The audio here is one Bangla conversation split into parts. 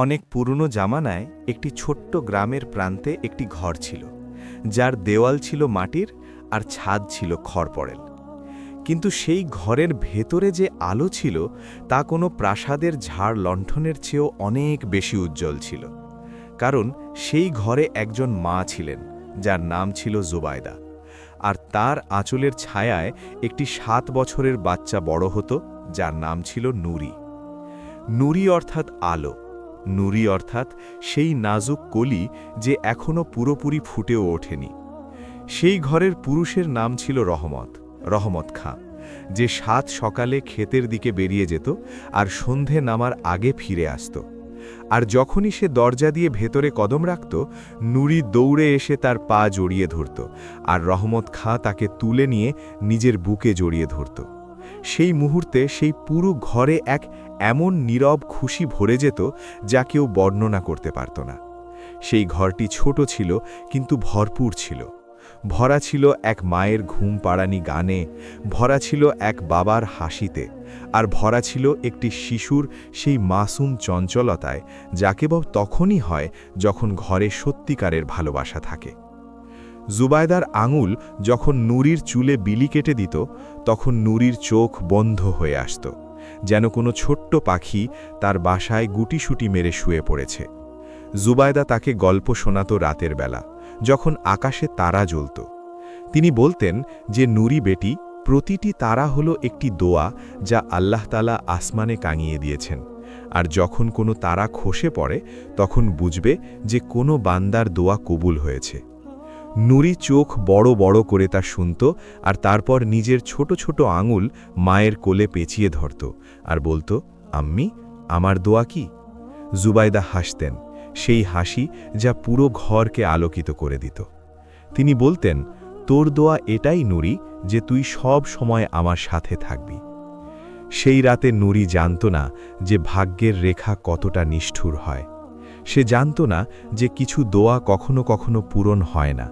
অনেক পুরনো জামানায় একটি ছোট্ট গ্রামের প্রান্তে একটি ঘর ছিল, যার দেওয়াল ছিল মাটির আর ছাদ ছিল খড়পড়েল। কিন্তু সেই ঘরের ভেতরে যে আলো ছিল তা কোনো প্রাসাদের ঝাড় লণ্ঠনের চেয়েও অনেক বেশি উজ্জ্বল ছিল। কারণ সেই ঘরে একজন মা ছিলেন, যার নাম ছিল জুবায়দা, আর তার আঁচলের ছায়ায় একটি 7 বছরের বাচ্চা বড় হতো, যার নাম ছিল নুরি। নুরি অর্থাৎ আলো, নুরি অর্থাৎ সেই নাজুক কলি যে এখনও পুরোপুরি ফুটেও ওঠেনি। সেই ঘরের পুরুষের নাম ছিল রহমত খাঁ, যে 7 সকালে ক্ষেতের দিকে বেরিয়ে যেত আর সন্ধে নামার আগে ফিরে আসত। আর যখনই সে দরজা দিয়ে ভেতরে কদম রাখত, নুরি দৌড়ে এসে তার পা জড়িয়ে ধরত, আর রহমত খাঁ তাকে তুলে নিয়ে নিজের বুকে জড়িয়ে ধরত। সেই মুহূর্তে সেই পুরো ঘরে এক এমন নীরব খুশি ভরে যেত যা কেউ বর্ণনা করতে পারত না। সেই ঘরটি ছোট ছিল, কিন্তু ভরপুর ছিল। ভরা ছিল এক মায়ের ঘুম পাড়ানি গানে, ভরা ছিল এক বাবার হাসিতে, আর ভরা ছিল একটি শিশুর সেই মাসুম চঞ্চলতায়, যা কেবল তখনই হয় যখন ঘরে সত্যিকারের ভালোবাসা থাকে। জুবায়দার আঙুল যখন নুরির চুলে বিলি কেটে দিত, তখন নুরির চোখ বন্ধ হয়ে আসত, যেন কোনো ছোট্ট পাখি তার বাসায় গুটিসুটি মেরে শুয়ে পড়েছে। জুবায়দা তাকে গল্প শোনাত রাতের বেলা, যখন আকাশে তারা জ্বলত। তিনি বলতেন যে নুরি বেটি, প্রতিটি তারা হলো একটি দোয়া যা আল্লাহ তাআলা আসমানে কাঙিয়ে দিয়েছেন, আর যখন কোনো তারা খসে পড়ে তখন বুঝবে যে কোনো বান্দার দোয়া কবুল হয়েছে। নুরি চোখ বড় বড় করে তা শুনত, আর তারপর নিজের ছোট ছোট আঙুল মায়ের কোলে পেঁচিয়ে ধরত আর বলত, আম্মি, আমার দোয়া কি? জুবায়দা হাসতেন, সেই হাসি যা পুরো ঘরকে আলোকিত করে দিত। তিনি বলতেন, তোর দোয়া এটাই নুরি, যে তুই সব সময় আমার সাথে থাকবি। সেই রাতে নুরি জানত না যে ভাগ্যের রেখা কতটা নিষ্ঠুর হয়। সে জানত না যে কিছু দোয়া কখনো কখনো পূরণ হয় না।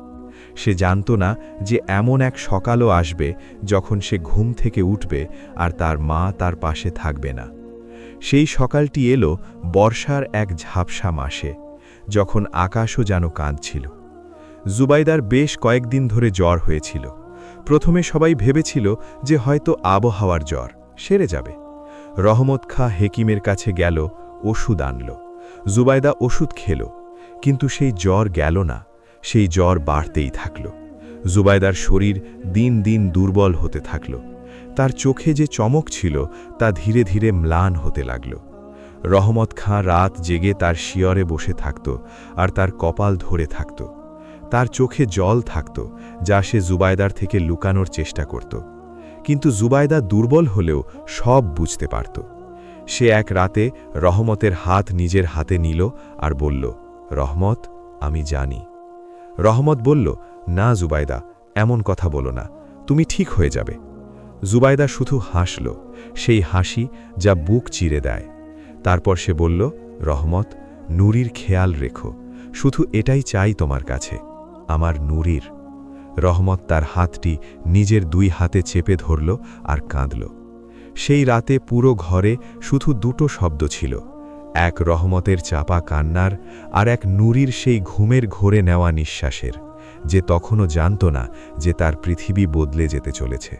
সে জানত না যে এমন এক সকালও আসবে যখন সে ঘুম থেকে উঠবে আর তার মা তার পাশে থাকবে না। সেই সকালটি এলো বর্ষার এক ঝাপসা মাসে, যখন আকাশও যেন কাঁদছিল। জুবাইদার বেশ কয়েকদিন ধরে জ্বর হয়েছিল। প্রথমে সবাই ভেবেছিল যে হয়তো আবহাওয়ার জ্বর, সেরে যাবে। রহমত খাঁ হেকিমের কাছে গেল, ওষুধ আনল। জুবাইদা ওষুধ খেল, কিন্তু সেই জ্বর গেল না, সেই জ্বর বাড়তেই থাকল। জুবাইদার শরীর দিন দিন দুর্বল হতে থাকল। তার চোখে যে চমক ছিল তা ধীরে ধীরে ম্লান হতে লাগল। রহমত খাঁ রাত জেগে তার শিয়রে বসে থাকত আর তার কপাল ধরে থাকত। তার চোখে জল থাকত, যা সে জুবাইদার থেকে লুকানোর চেষ্টা করত। কিন্তু জুবাইদা দুর্বল হলেও সব বুঝতে পারত। সে এক রাতে রহমতের হাত নিজের হাতে নিল আর বলল, রহমত, আমি জানি। রহমত বলল, না জুবাইদা, এমন কথা বলো না, তুমি ঠিক হয়ে যাবে। জুবাইদা শুধু হাসল, সেই হাসি যা বুক চিরে দেয়। তারপর সে বলল, রহমত, নুরির খেয়াল রেখো, শুধু এটাই চাই তোমার কাছে, আমার নুরির। রহমত তার হাতটি নিজের 2 হাতে চেপে ধরল আর কাঁদল। সেই রাতে পুরো ঘরে শুধু 2টো শব্দ ছিল, এক রহমতের চাপা কান্নার, আর এক নুরির সেই ঘুমের ঘোরে নেওয়া নিঃশ্বাসের, যে তখনও জানত না যে তার পৃথিবী বদলে যেতে চলেছে।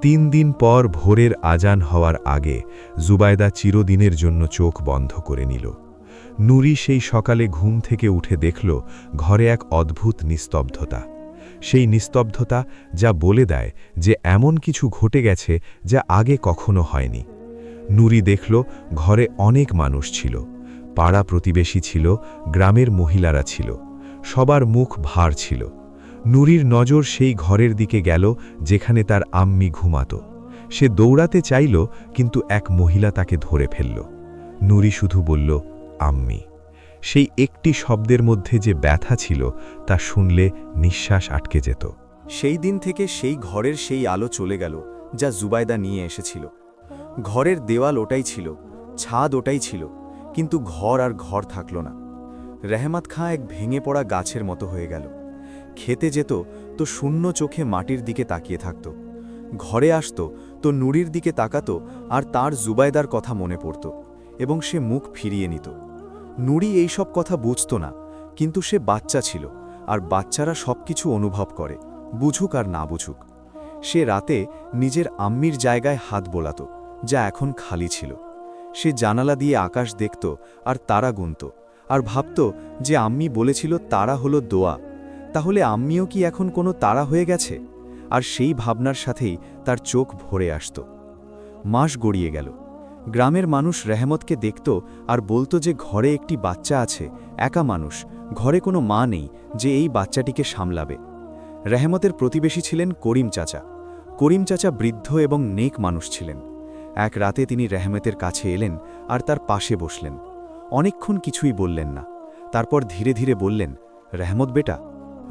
3 দিন পর ভোরের আজান হওয়ার আগে জুবাইদা চিরদিনের জন্য চোখ বন্ধ করে নিল। নুরি সেই সকালে ঘুম থেকে উঠে দেখল ঘরে এক অদ্ভুত নিস্তব্ধতা। সেই নিস্তব্ধতা যা বলে দেয় যে এমন কিছু ঘটে গেছে যা আগে কখনো হয়নি। নুরি দেখল ঘরে অনেক মানুষ ছিল, পাড়া প্রতিবেশী ছিল, গ্রামের মহিলারা ছিল, সবার মুখ ভার ছিল। নুরির নজর সেই ঘরের দিকে গেল যেখানে তার আম্মি ঘুমাত। সে দৌড়াতে চাইল, কিন্তু এক মহিলা তাকে ধরে ফেলল। নুরি শুধু বলল, আম্মি। সেই একটি শব্দের মধ্যে যে ব্যথা ছিল তা শুনলে নিঃশ্বাস আটকে যেত। সেই দিন থেকে সেই ঘরের সেই আলো চলে গেল যা জুবাইদা নিয়ে এসেছিল। ঘরের দেওয়াল ওটাই ছিল, ছাদ ওটাই ছিল, কিন্তু ঘর আর ঘর থাকল না। রহমত খাঁ এক ভেঙে পড়া গাছের মতো হয়ে গেল। খেতে যেত তো শূন্য চোখে মাটির দিকে তাকিয়ে থাকত। ঘরে আসত তো নুরির দিকে তাকাত আর তার জুবাইদার কথা মনে পড়ত, এবং সে মুখ ফিরিয়ে নিত। নুরি এইসব কথা বুঝত না, কিন্তু সে বাচ্চা ছিল, আর বাচ্চারা সবকিছু অনুভব করে, বুঝুক আর না বুঝুক। সে রাতে নিজের আম্মির জায়গায় হাত বোলাত, যা এখন খালি ছিল। সে জানালা দিয়ে আকাশ দেখত আর তারা গুনত, আর ভাবত যে আম্মি বলেছিল তারা হলো দোয়া, তাহলে আম্মিও কি এখন কোনো তারা হয়ে গেছে? আর সেই ভাবনার সাথেই তার চোখ ভরে আসত। মাস গড়িয়ে গেল। গ্রামের মানুষ রেহমতকে দেখত আর বলতো যে ঘরে একটি বাচ্চা আছে, একা মানুষ, ঘরে কোনো মা নেই যে এই বাচ্চাটিকে সামলাবে। রেহমতের প্রতিবেশী ছিলেন করিম চাচা। করিম চাচা বৃদ্ধ এবং নেক মানুষ ছিলেন। এক রাতে তিনি রেহমতের কাছে এলেন আর তার পাশে বসলেন। অনেকক্ষণ কিছুই বললেন না, তারপর ধীরে ধীরে বললেন, রেহমত বেটা।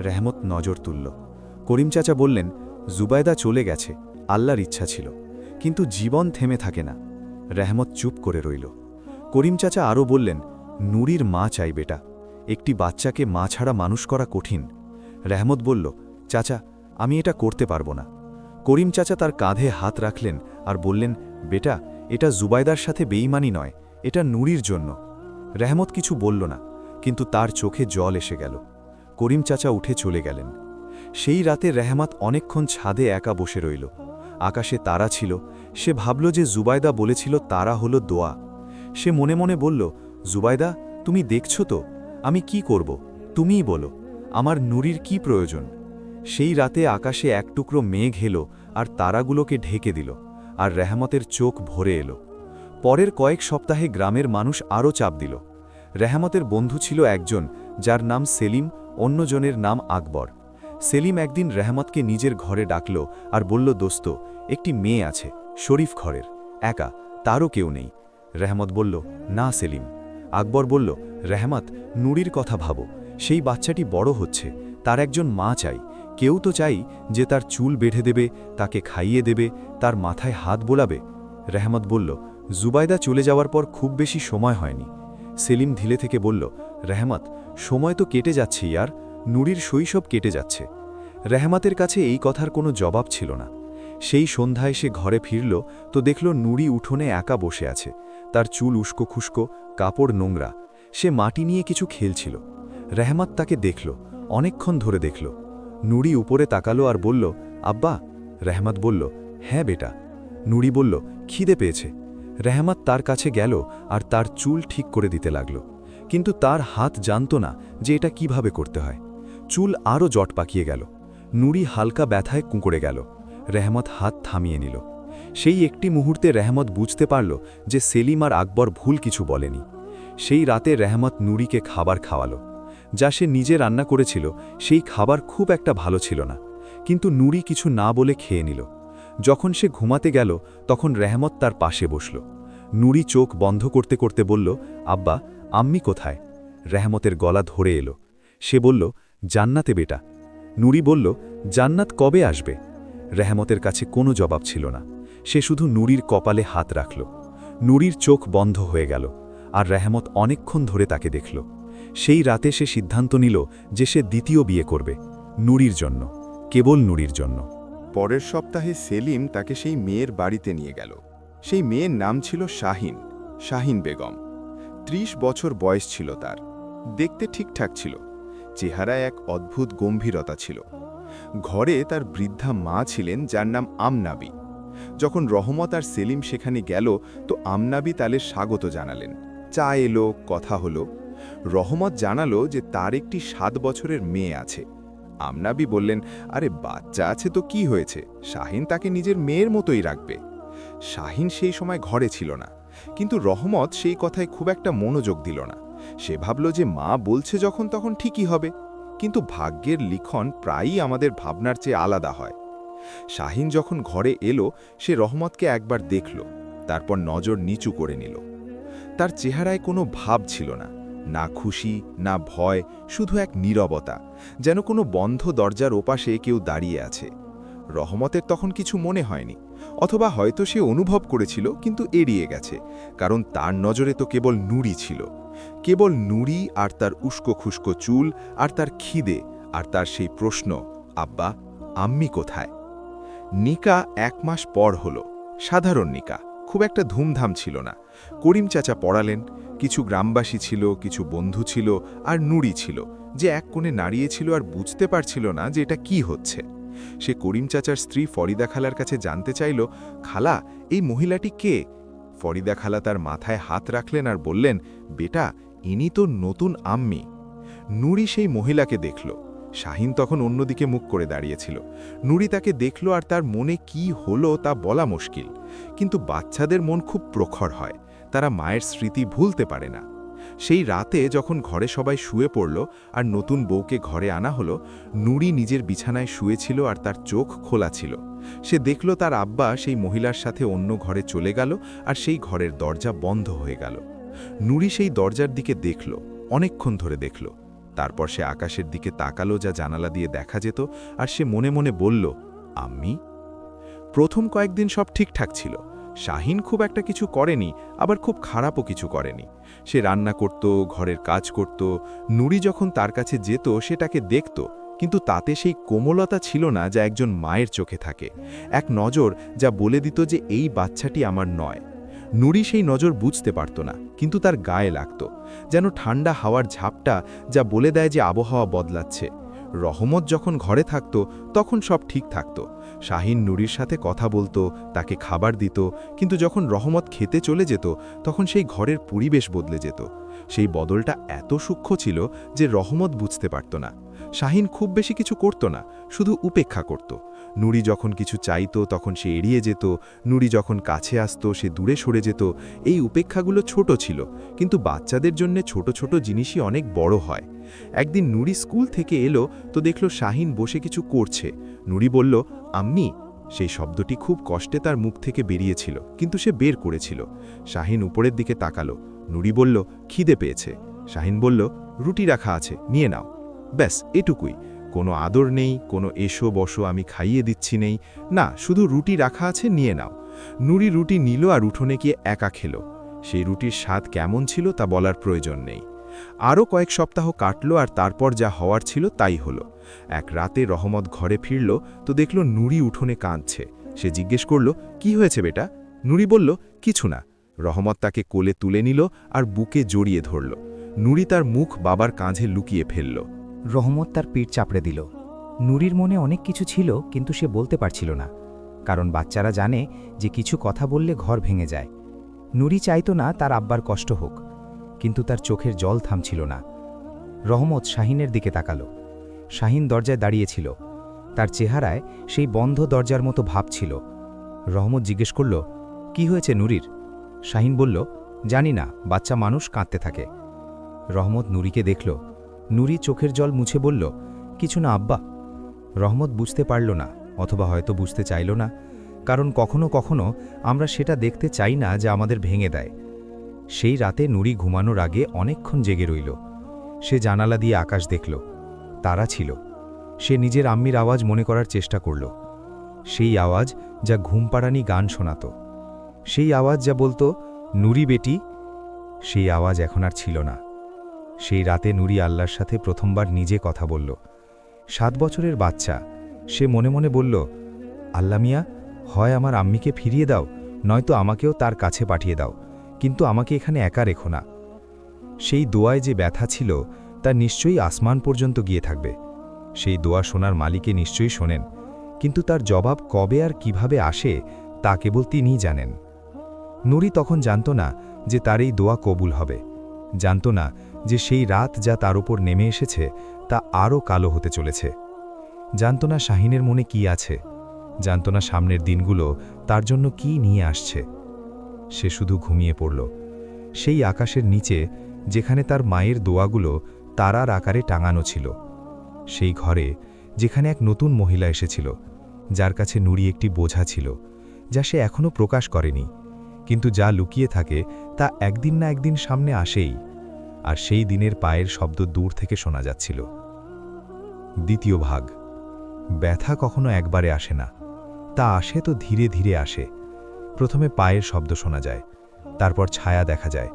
রেহমত নজর তুলল। করিম চাচা বললেন, জুবায়দা চলে গেছে, আল্লাহর ইচ্ছা ছিল, কিন্তু জীবন থেমে থাকে না। রেহমত চুপ করে রইল। করিম চাচা আরও বললেন, নুরির মা চাই বেটা, একটি বাচ্চাকে মা ছাড়া মানুষ করা কঠিন। রেহমত বলল, চাচা আমি এটা করতে পারবো না। করিম চাচা তার কাঁধে হাত রাখলেন আর বললেন, বেটা এটা জুবায়দার সাথে বেঈমানি নয়, এটা নুরির জন্য। রেহমত কিছু বলল না, কিন্তু তার চোখে জল এসে গেল। করিম চাচা উঠে চলে গেলেন। সেই রাতে রেহমত অনেকক্ষণ ছাদে একা বসে রইল। আকাশে তারা ছিল। সে ভাবল যে জুবায়দা বলেছিল তারা হলো দোয়া। সে মনে মনে বলল, জুবায়দা তুমি দেখছ তো আমি কি করব, তুমিই বলো, আমার নুরির কি প্রয়োজন? সেই রাতে আকাশে এক টুকরো মেঘ এলো আর তারাগুলোকে ঢেকে দিল, আর রেহমতের চোখ ভরে এলো। পরের কয়েক সপ্তাহে গ্রামের মানুষ আরও চাপ দিল। রেহমতের বন্ধু ছিল একজন, যার নাম সেলিম, অন্যজনের নাম আকবর। সেলিম একদিন রেহমতকে নিজের ঘরে ডাকল আর বলল, দোস্ত একটি মেয়ে আছে, শরীফ ঘরের, একা, তারও কেউ নেই। রেহমত বলল, না সেলিম। আকবর বলল, রেহমত নুরির কথা ভাবো, সেই বাচ্চাটি বড় হচ্ছে, তার একজন মা চাই, কেউ তো চাই যে তার চুল বেঁধে দেবে, তাকে খাইয়ে দেবে, তার মাথায় হাত বোলাবে। রেহমত বলল, জুবায়দা চলে যাওয়ার পর খুব বেশি সময় হয়নি। সেলিম ধীরে থেকে বলল, রেহমত সময় তো কেটে যাচ্ছে ইয়ার, নুরির শৈশব কেটে যাচ্ছে। রেহমতের কাছে এই কথার কোনো জবাব ছিল না। সেই সন্ধ্যায় সে ঘরে ফিরল তো দেখল নুরি উঠোনে একা বসে আছে, তার চুল উস্কো খুস্কো, কাপড় নোংরা। সে মাটি নিয়ে কিছু খেলছিল। রেহমত তাকে দেখল, অনেকক্ষণ ধরে দেখল। নুরি উপরে তাকালো আর বলল, আব্বা। রেহমত বলল, হ্যাঁ বেটা। নুরি বলল, খিদে পেয়েছে। রেহমত তার কাছে গেল আর তার চুল ঠিক করে দিতে লাগল, কিন্তু তার হাত জানত না যে এটা কিভাবে করতে হয়। চুল আরও জট পাকিয়ে গেল। নুরি হালকা ব্যথায় কুঁকড়ে গেল। রেহমত হাত থামিয়ে নিল। সেই একটি মুহূর্তে রেহমত বুঝতে পারল যে সেলিম আর আকবর ভুল কিছু বলেনি। সেই রাতে রেহমত নুরিকে খাবার খাওয়ালো, যা সে নিজে রান্না করেছিল। সেই খাবার খুব একটা ভালো ছিল না, কিন্তু নুরি কিছু না বলে খেয়ে নিল। যখন সে ঘুমাতে গেল তখন রেহমত তার পাশে বসল। নুরি চোখ বন্ধ করতে করতে বলল, আব্বা আম্মি কোথায়? রেহমতের গলা ধরে এলো। সে বলল, জান্নাতে বেটা। নুরি বলল, জান্নাত কবে আসবে? রেহমতের কাছে কোনো জবাব ছিল না। সে শুধু নুরির কপালে হাত রাখল। নুরির চোখ বন্ধ হয়ে গেল, আর রেহমত অনেকক্ষণ ধরে তাকে দেখল। সেই রাতে সে সিদ্ধান্ত নিল যে সে দ্বিতীয় বিয়ে করবে, নুরির জন্য, কেবল নুরির জন্য। পরের সপ্তাহে সেলিম তাকে সেই মেয়ের বাড়িতে নিয়ে গেল। সেই মেয়ের নাম ছিল শাহিন, শাহিন বেগম। ৩০ বছর বয়স ছিল তার। দেখতে ঠিকঠাক ছিল, চেহারায় এক অদ্ভুত গম্ভীরতা ছিল। ঘরে তার বৃদ্ধা মা ছিলেন, যার নাম আমনাবি। যখন রহমত আর সেলিম সেখানে গেল তো আমনাবি তাদের স্বাগত জানালেন। চা এলো, কথা হলো। রহমত জানালো যে তার একটি ৭ বছরের মেয়ে আছে। আমনাবি বললেন, আরে বাচ্চা আছে তো কি হয়েছে, শাহিন তাকে নিজের মেয়ের মতোই রাখবে। শাহিন সেই সময় ঘরে ছিল না, কিন্তু রহমত সেই কথায় খুব একটা মনোযোগ দিল না। সে ভাবল যে মা বলছে যখন তখন ঠিকই হবে। কিন্তু ভাগ্যের লিখন প্রায়ই আমাদের ভাবনার চেয়ে আলাদা হয়। শাহিন যখন ঘরে এলো সে রহমতকে একবার দেখল, তারপর নজর নিচু করে নিল। তার চেহারায় কোনো ভাব ছিল না, না খুশি না ভয়, শুধু এক নীরবতা, যেন কোনো বন্ধ দরজার ওপাশে কেউ দাঁড়িয়ে আছে। রহমতের তখন কিছু মনে হয়নি, অথবা হয়তো সে অনুভব করেছিল কিন্তু এড়িয়ে গেছে, কারণ তার নজরে তো কেবল নুরি ছিল। কেবল নুরি আর তার উস্কো খুস্কো চুল, আর তার খিদে, আর তার সেই প্রশ্ন, আব্বা আম্মি কোথায়? নিকা ১ মাস পর হলো। সাধারণ নিকা, খুব একটা ধুমধাম ছিল না। করিম চাচা পড়ালেন, কিছু গ্রামবাসী ছিল, কিছু বন্ধু ছিল, আর নুড়ি ছিল, যে এক কোণে নাড়িয়েছিল আর বুঝতে পারছিল না যে এটা কি হচ্ছে। সে করিম চাচার স্ত্রী ফরিদা খালার কাছে জানতে চাইল, খালা, এই মহিলাটি কে? ফরিদা খালা তার মাথায় হাত রাখলেন আর বললেন, বেটা, ইনি তো নতুন আম্মি। নুড়ি সেই মহিলাকে দেখল। শাহিন তখন অন্যদিকে মুখ করে দাঁড়িয়েছিল। নুড়ি তাকে দেখল আর তার মনে কি হলো তা বলা মুশকিল। কিন্তু বাচ্চাদের মন খুব প্রখর হয়, তারা মায়ের স্মৃতি ভুলতে পারে না। সেই রাতে যখন ঘরে সবাই শুয়ে পড়ল আর নতুন বউকে ঘরে আনা হলো, নুড়ি নিজের বিছানায় শুয়েছিল আর তার চোখ খোলা ছিল। সে দেখল তার আব্বা সেই মহিলার সাথে অন্য ঘরে চলে গেল আর সেই ঘরের দরজা বন্ধ হয়ে গেল। নুড়ি সেই দরজার দিকে দেখল, অনেকক্ষণ ধরে দেখল। তারপর সে আকাশের দিকে তাকালো, যা জানালা দিয়ে দেখা যেত, আর সে মনে মনে বলল, আম্মি। প্রথম কয়েকদিন সব ঠিকঠাক ছিল। শাহিন খুব একটা কিছু করেনি, আবার খুব খারাপও কিছু করেনি। সে রান্না করত, ঘরের কাজ করত। নুড়ি যখন তার কাছে যেত সেটাকে দেখত, কিন্তু তাতে সেই কোমলতা ছিল না যা একজন মায়ের চোখে থাকে, এক নজর যা বলে দিত যে এই বাচ্চাটি আমার নয়। নুড়ি সেই নজর বুঝতে পারত না, কিন্তু তার গায়ে লাগত, যেন ঠান্ডা হাওয়ার ঝাপটা যা বলে দেয় যে আবহাওয়া বদলাচ্ছে। রহমত যখন ঘরে থাকত তখন সব ঠিক থাকত। শাহিন নুড়ির সাথে কথা বলতো, তাকে খাবার দিত, কিন্তু যখন রহমত খেতে চলে যেত তখন সেই ঘরের পরিবেশ বদলে যেত। সেই বদলটা এত সূক্ষ্ম ছিল যে রহমত বুঝতে পারত না। শাহিন খুব বেশি কিছু করত না, শুধু উপেক্ষা করত। নুড়ি যখন কিছু চাইতো তখন সে এড়িয়ে যেত, নুড়ি যখন কাছে আসতো সে দূরে সরে যেত। এই উপেক্ষাগুলো ছোট ছিল, কিন্তু বাচ্চাদের জন্য ছোট ছোট জিনিসই অনেক বড় হয়। একদিন নুড়ি স্কুল থেকে এলো তো দেখল শাহিন বসে কিছু করছে। নুড়ি বলল, আম্মি। সেই শব্দটি খুব কষ্টে তার মুখ থেকে বেরিয়েছিল, কিন্তু সে বের করেছিল। শাহিন উপরের দিকে তাকালো। নুড়ি বলল, খিদে পেয়েছে। শাহিন বলল, রুটি রাখা আছে, নিয়ে নাও। ব্যাস এটুকুই, কোনো আদর নেই, কোনো এসো বসো আমি খাইয়ে দিচ্ছি নেই, না, শুধু রুটি রাখা আছে, নিয়ে নাও। নুড়ি রুটি নিল আর উঠোনে গিয়ে একা খেল। সেই রুটির স্বাদ কেমন ছিল তা বলার প্রয়োজন নেই। আরও কয়েক সপ্তাহ কাটল আর তারপর যা হওয়ার ছিল তাই হলো। এক রাতে রহমত ঘরে ফিরল তো দেখল নুড়ি উঠোনে কাঁদছে। সে জিজ্ঞেস করল, কি হয়েছে বেটা? নুড়ি বলল, কিছু না। রহমত তাকে কোলে তুলে নিল আর বুকে জড়িয়ে ধরল। নুড়ি তার মুখ বাবার কাঁধে লুকিয়ে ফেলল। রহমত তার পিঠ চাপড়ে দিল। নুরির মনে অনেক কিছু ছিল, কিন্তু সে বলতে পারছিল না, কারণ বাচ্চারা জানে যে কিছু কথা বললে ঘর ভেঙে যায়। নুরি চাইতো না তার আব্বার কষ্ট হোক, কিন্তু তার চোখের জল থামছিল না। রহমত শাহিনের দিকে তাকালো। শাহিন দরজায় দাঁড়িয়েছিল, তার চেহারায় সেই বন্ধ দরজার মতো ভাব ছিল। রহমত জিজ্ঞেস করল, কি হয়েছে নুরির? শাহিন বলল, জানি না, বাচ্চা মানুষ কাঁদতে থাকে। রহমত নুরিকে দেখল। নুরি চোখের জল মুছে বলল, কিছু না আব্বা। রহমত বুঝতে পারল না, অথবা হয়তো বুঝতে চাইল না, কারণ কখনো কখনো আমরা সেটা দেখতে চাই না যা আমাদের ভেঙে দেয়। সেই রাতে নুরি ঘুমানোর আগে অনেকক্ষণ জেগে রইল। সে জানালা দিয়ে আকাশ দেখল, তারা ছিল। সে নিজের আম্মির আওয়াজ মনে করার চেষ্টা করল, সেই আওয়াজ যা ঘুমপাড়ানি গান শোনাত, সেই আওয়াজ যা বলতো, নুরি বেটি। সেই আওয়াজ এখন আর ছিল না। সেই রাতে নুরি আল্লাহর সাথে প্রথমবার নিজে কথা বলল। 7 বছরের বাচ্চা, সে মনে মনে বলল, আল্লাহ মিয়া, হয় আমার আম্মিকে ফিরিয়ে দাও, নয়তো আমাকেও তার কাছে পাঠিয়ে দাও, কিন্তু আমাকে এখানে একা রেখো না। সেই দোয়ায় যে ব্যথা ছিল তা নিশ্চয়ই আসমান পর্যন্ত গিয়ে থাকবে। সেই দোয়া শোনার মালিকে নিশ্চয়ই শোনেন, কিন্তু তার জবাব কবে আর কিভাবে আসে তা কেবল তিনিই জানেন। নুরি তখন জানত না যে তার এই দোয়া কবুল হবে, জানত না যে সেই রাত যা তার উপর নেমে এসেছে তা আরও কালো হতে চলেছে। জানত না শাহিনের মনে কি আছে, জানত না সামনের দিনগুলো তার জন্য কি নিয়ে আসছে। সে শুধু ঘুমিয়ে পড়ল সেই আকাশের নিচে, যেখানে তার মায়ের দোয়াগুলো তারার আকারে টাঙানো ছিল। সেই ঘরে যেখানে এক নতুন মহিলা এসেছিল, যার কাছে নুরি একটি বোঝা ছিল, যা সে এখনও প্রকাশ করেনি, কিন্তু যা লুকিয়ে থাকে তা একদিন না একদিন সামনে আসেই। আর সেই দিনের পায়ের শব্দ দূর থেকে শোনা যাচ্ছিল। দ্বিতীয় ভাগ। ব্যথা কখনো একবারে আসে না, তা আসে তো ধীরে ধীরে আসে। প্রথমে পায়ের শব্দ শোনা যায়, তারপর ছায়া দেখা যায়,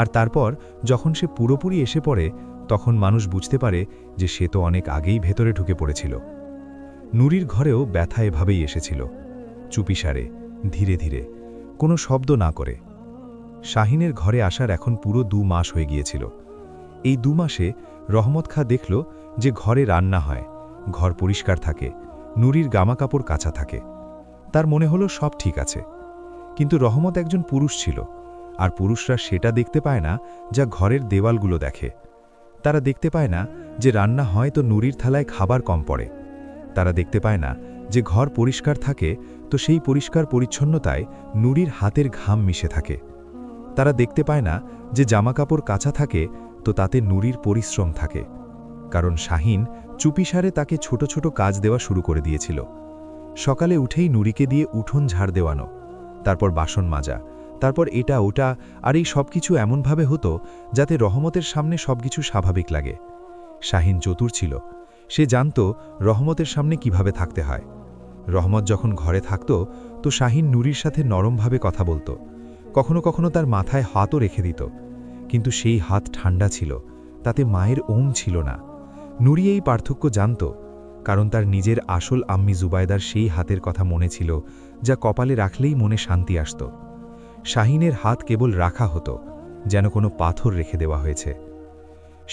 আর তারপর যখন সে পুরোপুরি এসে পড়ে তখন মানুষ বুঝতে পারে যে সে তো অনেক আগেই ভেতরে ঢুকে পড়েছিল। নুরির ঘরেও ব্যথা এভাবেই এসেছিল, চুপিসারে, ধীরে ধীরে, কোনো শব্দ না করে। শাহিনের ঘরে আসার এখন পুরো 2 মাস হয়ে গিয়েছিল। এই 2 মাসে রহমত খাঁ দেখল যে ঘরে রান্না হয়, ঘর পরিষ্কার থাকে, নুরির জামাকাপড় কাচা থাকে। তার মনে হলো সব ঠিক আছে। কিন্তু রহমত একজন পুরুষ ছিল, আর পুরুষরা সেটা দেখতে পায় না যা ঘরের দেওয়ালগুলো দেখে। তারা দেখতে পায় না যে রান্না হয় তো নুরির থালায় খাবার কম পড়ে। তারা দেখতে পায় না যে ঘর পরিষ্কার থাকে তো সেই পরিষ্কার পরিচ্ছন্নতায় নুরির হাতের ঘাম মিশে থাকে। তারা দেখতে পায় না যে জামাকাপড় কাচা থাকে তো তাতে নুরির পরিশ্রম থাকে। কারণ শাহিন চুপিসারে তাকে ছোট ছোট কাজ দেওয়া শুরু করে দিয়েছিল। সকালে উঠেই নুরিকে দিয়ে উঠোন ঝাড় দেওয়ানো, তারপর বাসন মাজা, তারপর এটা ওটা, আর এই সব কিছু এমনভাবে হতো যাতে রহমতের সামনে সবকিছু স্বাভাবিক লাগে। শাহিন চতুর ছিল, সে জানত রহমতের সামনে কিভাবে থাকতে হয়। রহমত যখন ঘরে থাকত তো শাহিন নুরির সাথে নরমভাবে কথা বলতো, কখনো কখনো তার মাথায় হাতও রেখে দিত। কিন্তু সেই হাত ঠান্ডা ছিল, তাতে মায়ের ওম ছিল না। নুরি এই পার্থক্য জানত, কারণ তার নিজের আসল আম্মি জুবায়দার সেই হাতের কথা মনে ছিল, যা কপালে রাখলেই মনে শান্তি আসত। শাহিনের হাত কেবল রাখা হতো, যেন কোনো পাথর রেখে দেওয়া হয়েছে।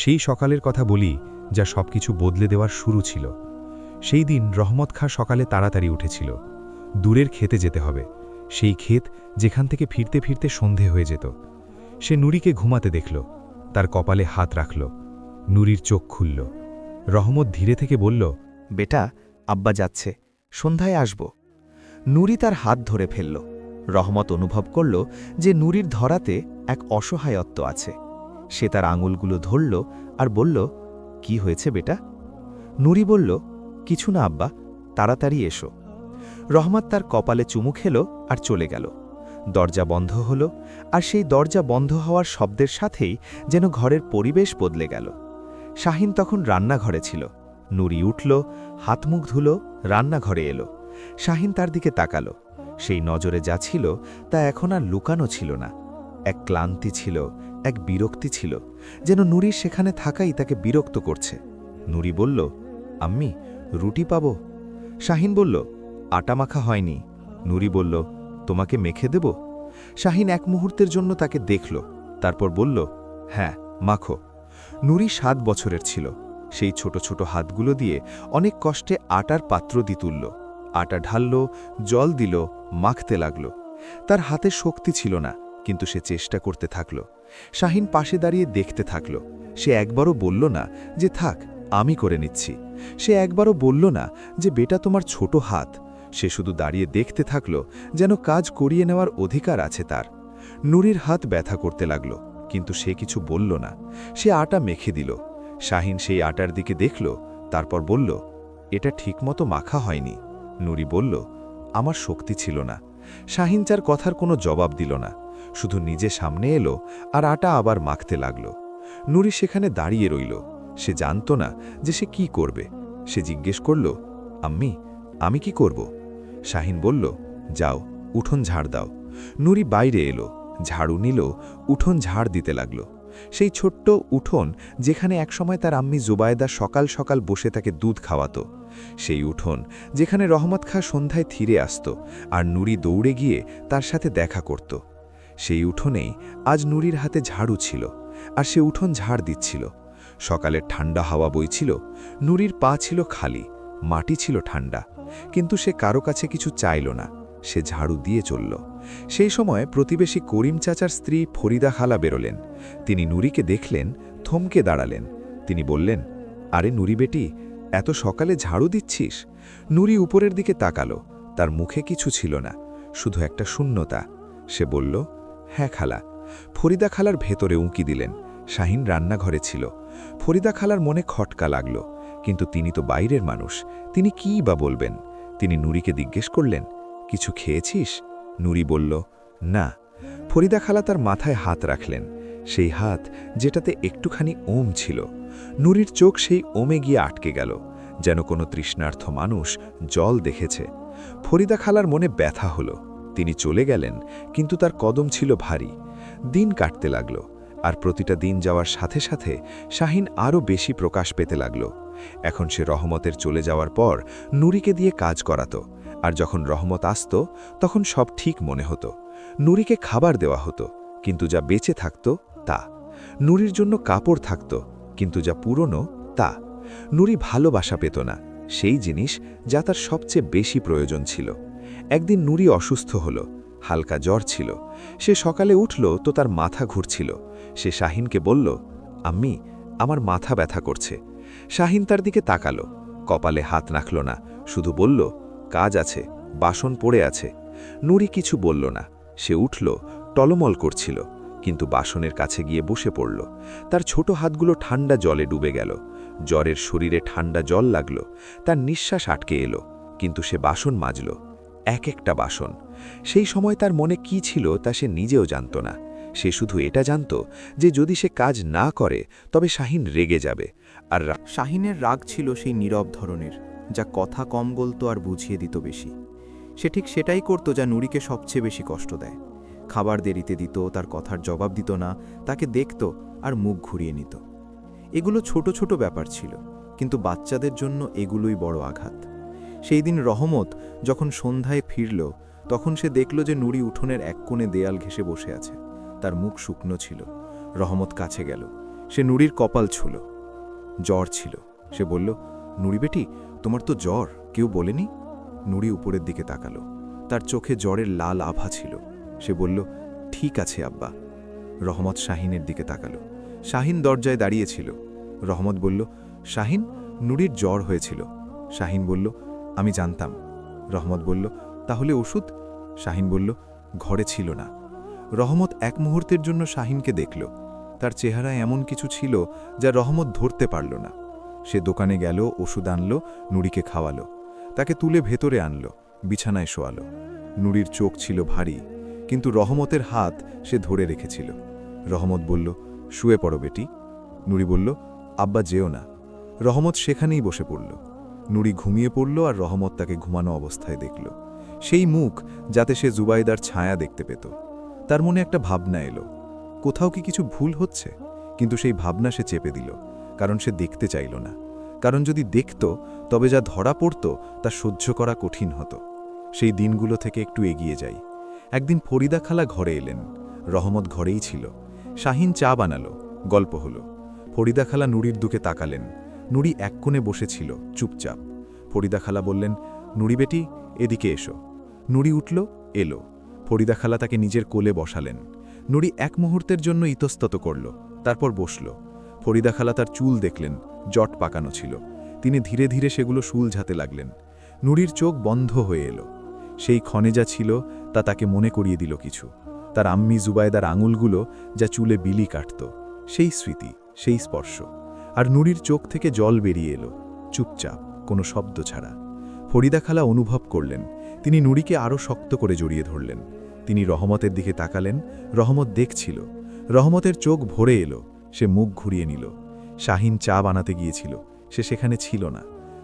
সেই সকালের কথা বলি যা সবকিছু বদলে দেওয়ার শুরু ছিল। সেই দিন রহমত খাঁ সকালে তাড়াতাড়ি উঠেছিল। দূরের খেতে যেতে হবে, সেই ক্ষেত যেখান থেকে ফিরতে ফিরতে সন্ধে হয়ে যেত। সে নুরিকে ঘুমাতে দেখল, তার কপালে হাত রাখল। নুরির চোখ খুলল। রহমত ধীরে থেকে বলল, বেটা, আব্বা যাচ্ছে, সন্ধ্যায় আসব। নুরি তার হাত ধরে ফেলল। রহমত অনুভব করল যে নুরির ধরাতে এক অসহায়ত্ব আছে। সে তার আঙুলগুলো ধরল আর বলল, কি হয়েছে বেটা? নুরি বলল, কিছু না আব্বা, তাড়াতাড়ি এসো। রহমত তার কপালে চুমু খেল আর চলে গেল। দরজা বন্ধ হল, আর সেই দরজা বন্ধ হওয়ার শব্দের সাথেই যেন ঘরের পরিবেশ বদলে গেল। শাহিন তখন রান্নাঘরে ছিল। নুরি উঠল, হাত মুখ ধুল, রান্নাঘরে এলো। শাহিন তার দিকে তাকালো। সেই নজরে যা ছিল তা এখন আর লুকানো ছিল না। এক ক্লান্তি ছিল, এক বিরক্তি ছিল, যেন নুরির সেখানে থাকাই তাকে বিরক্ত করছে। নুরি বলল, আম্মি, রুটি পাবো? শাহিন বলল, আটা মাখা হয়নি। নুরি বলল, তোমাকে মেখে দেব? শাহিন এক মুহূর্তের জন্য তাকে দেখল, তারপর বলল, হ্যাঁ, মাখো। নুরি 7 বছরের ছিল। সেই ছোট ছোট হাতগুলো দিয়ে অনেক কষ্টে আটার পাত্র দিয়ে তুলল। আটা ঢালল, জল দিল, মাখতে লাগল। তার হাতে শক্তি ছিল না, কিন্তু সে চেষ্টা করতে থাকল। শাহিন পাশে দাঁড়িয়ে দেখতে থাকল। সে একবারও বলল না যে থাক, আমি করে নিচ্ছি। সে একবারও বলল না যে বেটা, তোমার ছোট হাত। সে শুধু দাঁড়িয়ে দেখতে থাকল, যেন কাজ করিয়ে নেওয়ার অধিকার আছে তার। নুরির হাত ব্যথা করতে লাগল, কিন্তু সে কিছু বলল না। সে আটা মেখে দিল। শাহিন সেই আটার দিকে দেখল, তারপর বলল, এটা ঠিকমতো মাখা হয়নি। নুরি বলল, আমার শক্তি ছিল না। শাহিন তার কথার কোনো জবাব দিল না, শুধু নিজে সামনে এলো আর আটা আবার মাখতে লাগল। নুরি সেখানে দাঁড়িয়ে রইল। সে জানত না যে সে কি করবে। সে জিজ্ঞেস করল, আম্মি, আমি কি করব? শাহিন বলল, যাও, উঠোন ঝাড় দাও। নুরি বাইরে এলো, ঝাড়ু নিল, উঠোন ঝাড় দিতে লাগল। সেই ছোট্ট উঠোন যেখানে একসময় তার আম্মি জুবায়দা সকাল সকাল বসে তাকে দুধ খাওয়াতো। সেই উঠোন যেখানে রহমত খাঁ সন্ধ্যায় ফিরে আসত আর নুরি দৌড়ে গিয়ে তার সাথে দেখা করত। সেই উঠোনেই আজ নুরির হাতে ঝাড়ু ছিল, আর সে উঠোন ঝাড় দিচ্ছিল। সকালের ঠান্ডা হাওয়া বইছিল। নুরির পা ছিল খালি, মাটি ছিল ঠান্ডা, কিন্তু সে কারো কাছে কিছু চাইল না। সে ঝাড়ু দিয়ে চলল। সেই সময় প্রতিবেশী করিম চাচার স্ত্রী ফরিদা খালা বেরোলেন। তিনি নুরিকে দেখলেন, থমকে দাঁড়ালেন। তিনি বললেন, আরে নুরি বেটি, এত সকালে ঝাড়ু দিচ্ছিস? নুরি উপরের দিকে তাকালো। তার মুখে কিছু ছিল না, শুধু একটা শূন্যতা। সে বলল, হ্যাঁ খালা। ফরিদা খালার ভেতরে উঁকি দিলেন। শাহিন রান্নাঘরে ছিল। ফরিদা খালার মনে খটকা লাগল, কিন্তু তিনি তো বাইরের মানুষ, তিনি কীই বা বলবেন। তিনি নুরিকে জিজ্ঞেস করলেন, কিছু খেয়েছিস? নুরি বলল, না। ফরিদা খালা তার মাথায় হাত রাখলেন, সেই হাত যেটাতে একটুখানি ওম ছিল। নুরির চোখ সেই ওমে গিয়ে আটকে গেল, যেন কোনো তৃষ্ণার্থ মানুষ জল দেখেছে। ফরিদা খালার মনে ব্যথা হলো। তিনি চলে গেলেন, কিন্তু তার কদম ছিল ভারী। দিন কাটতে লাগল, আর প্রতিটা দিন যাওয়ার সাথে সাথে শাহিন আরও বেশি প্রকাশ পেতে লাগল। এখন সে রহমতের চলে যাওয়ার পর নুরিকে দিয়ে কাজ করাতো, আর যখন রহমত আসত তখন সব ঠিক মনে হতো। নুরিকে খাবার দেওয়া হতো, কিন্তু যা বেঁচে থাকত তা। নুরির জন্য কাপড় থাকত, কিন্তু যা পুরনো তা। নুরি ভালোবাসা পেত না, সেই জিনিস যা তার সবচেয়ে বেশি প্রয়োজন ছিল। একদিন নুরি অসুস্থ হল, হালকা জ্বর ছিল। সে সকালে উঠল তো তার মাথা ঘুরছিল। সে শাহিনকে বলল, আম্মি, আমার মাথা ব্যথা করছে। শাহিন তার দিকে তাকালো, কপালে হাত রাখল না, শুধু বলল, কাজ আছে, বাসন পড়ে আছে। নুরি কিছু বলল না। সে উঠল, টলমল করছিল, কিন্তু বাসনের কাছে গিয়ে বসে পড়ল। তার ছোট হাতগুলো ঠান্ডা জলে ডুবে গেল। জ্বরের শরীরে ঠান্ডা জল লাগল। তার নিঃশ্বাস আটকে এলো, কিন্তু সে বাসন মাজল, এক একটা বাসন। সেই সময় তার মনে কি ছিল তা সে নিজেও জানত না। সে শুধু এটা জানত যে যদি সে কাজ না করে তবে শাহিন রেগে যাবে। আর শাহিনের রাগ ছিল সেই নীরব ধরনের, যা কথা কম বলতো আর বুঝিয়ে দিত বেশি। সে ঠিক সেটাই করত যা নুরিকে সবচেয়ে বেশি কষ্ট দেয়। খাবার দেরিতে দিত, তার কথার জবাব দিত না, তাকে দেখত আর মুখ ঘুরিয়ে নিত। এগুলো ছোট ছোট ব্যাপার ছিল, কিন্তু বাচ্চাদের জন্য এগুলোই বড় আঘাত। সেই দিন রহমত যখন সন্ধ্যায় ফিরল, তখন সে দেখল যে নুরি উঠোনের এক কোণে দেয়াল ঘেঁষে বসে আছে। তার মুখ শুকনো ছিল। রহমত কাছে গেল, সে নুরির কপাল ছুঁল। জ্বর ছিল। সে বলল, নুরি বেটি, তোমার তো জ্বর, কেউ বলেনি? নুরি উপরের দিকে তাকালো, তার চোখে জ্বরের লাল আভা ছিল। সে বলল, ঠিক আছে আব্বা। রহমত শাহিনের দিকে তাকালো। শাহিন দরজায় দাঁড়িয়েছিল। রহমত বলল, শাহিন, নুরির জ্বর হয়েছিল। শাহিন বলল, আমি জানতাম। রহমত বলল, তাহলে ওষুধ? শাহিন বলল, ঘরে ছিল না। রহমত এক মুহূর্তের জন্য শাহিনকে দেখল। তার চেহারায় এমন কিছু ছিল যা রহমত ধরতে পারল না। সে দোকানে গেল, ওষুধ আনল, নুরিকে খাওয়ালো। তাকে তুলে ভেতরে আনল, বিছানায় শোয়ালো। নুরির চোখ ছিল ভারী, কিন্তু রহমতের হাত সে ধরে রেখেছিল। রহমত বলল, শুয়ে পড়ো বেটি। নুরি বলল, আব্বা যেও না। রহমত সেখানেই বসে পড়ল। নুরি ঘুমিয়ে পড়ল আর রহমত তাকে ঘুমানো অবস্থায় দেখল। সেই মুখ যাতে সে জুবাইদার ছায়া দেখতে পেত। তার মনে একটা ভাবনা এলো, কোথাও কি কিছু ভুল হচ্ছে? কিন্তু সেই ভাবনা সে চেপে দিল, কারণ সে দেখতে চাইল না। কারণ যদি দেখত তবে যা ধরা পড়ত তা সহ্য করা কঠিন হতো। সেই দিনগুলো থেকে একটু এগিয়ে যাই। একদিন ফরিদা খালা ঘরে এলেন। রহমত ঘরেই ছিল। শাহিন চা বানালো, গল্প হলো। ফরিদা খালা নুরির দিকে তাকালেন। নুরি এক কোণে বসেছিল, চুপচাপ। ফরিদা খালা বললেন, নুরি বেটি, এদিকে এসো। নুরি উঠল, এলো। ফরিদা খালা তাকে নিজের কোলে বসালেন। নুরি এক মুহূর্তের জন্য ইতস্তত করল, তারপর বসল। ফরিদা খালা তার চুল দেখলেন, জট পাকানো ছিল। তিনি ধীরে ধীরে সেগুলো শুলঝাতে লাগলেন। নুরির চোখ বন্ধ হয়ে এলো। সেই ক্ষণে যা ছিল তা তাকে মনে করিয়ে দিল কিছু। তার আম্মি জুবায়দার আঙুলগুলো যা চুলে বিলি কাটত, সেই স্মৃতি, সেই স্পর্শ। আর নুরির চোখ থেকে জল বেরিয়ে এলো, চুপচাপ, কোনো শব্দ ছাড়া। ফরিদা খালা অনুভব করলেন। তিনি নুরিকে আরও শক্ত করে জড়িয়ে ধরলেন। তিনি রহমতের দিকে তাকালেন। রহমত দেখছিল। রহমতের চোখ ভরে এলো। সে মুখ ঘুরিয়ে নিল। শাহিন চা বানাতে গিয়েছিল, সে সেখানে ছিল না।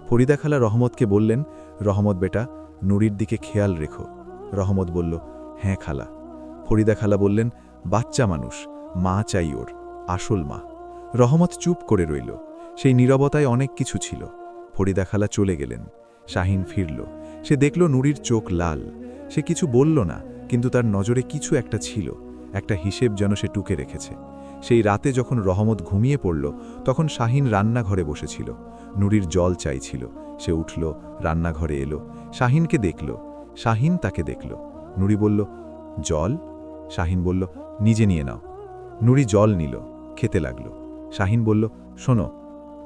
ফরিদা খালা রহমতকে বললেন, রহমত বেটা, নুরির দিকে খেয়াল রেখো। রহমত বলল, হ্যাঁ খালা। ফরিদা খালা বললেন, বাচ্চা মানুষ, মা চাই ওর, আসল মা। রহমত চুপ করে রইল। সেই নীরবতায় অনেক কিছু ছিল। ফরিদা খালা চলে গেলেন। শাহিন ফিরল। সে দেখল নুরির চোখ লাল। সে কিছু বলল না, কিন্তু তার নজরে কিছু একটা ছিল, একটা হিসেব যেন সে টুকে রেখেছে। সেই রাতে যখন রহমত ঘুমিয়ে পড়ল, তখন শাহিন রান্নাঘরে বসেছিল। নুরির জল চাইছিল। সে উঠল, রান্নাঘরে এলো, শাহিনকে দেখল। শাহিন তাকে দেখল। নুরি বলল, জল? শাহিন বলল, নিজে নিয়ে নাও। নুরি জল নিল, খেতে লাগল। শাহিন বলল, শোনো।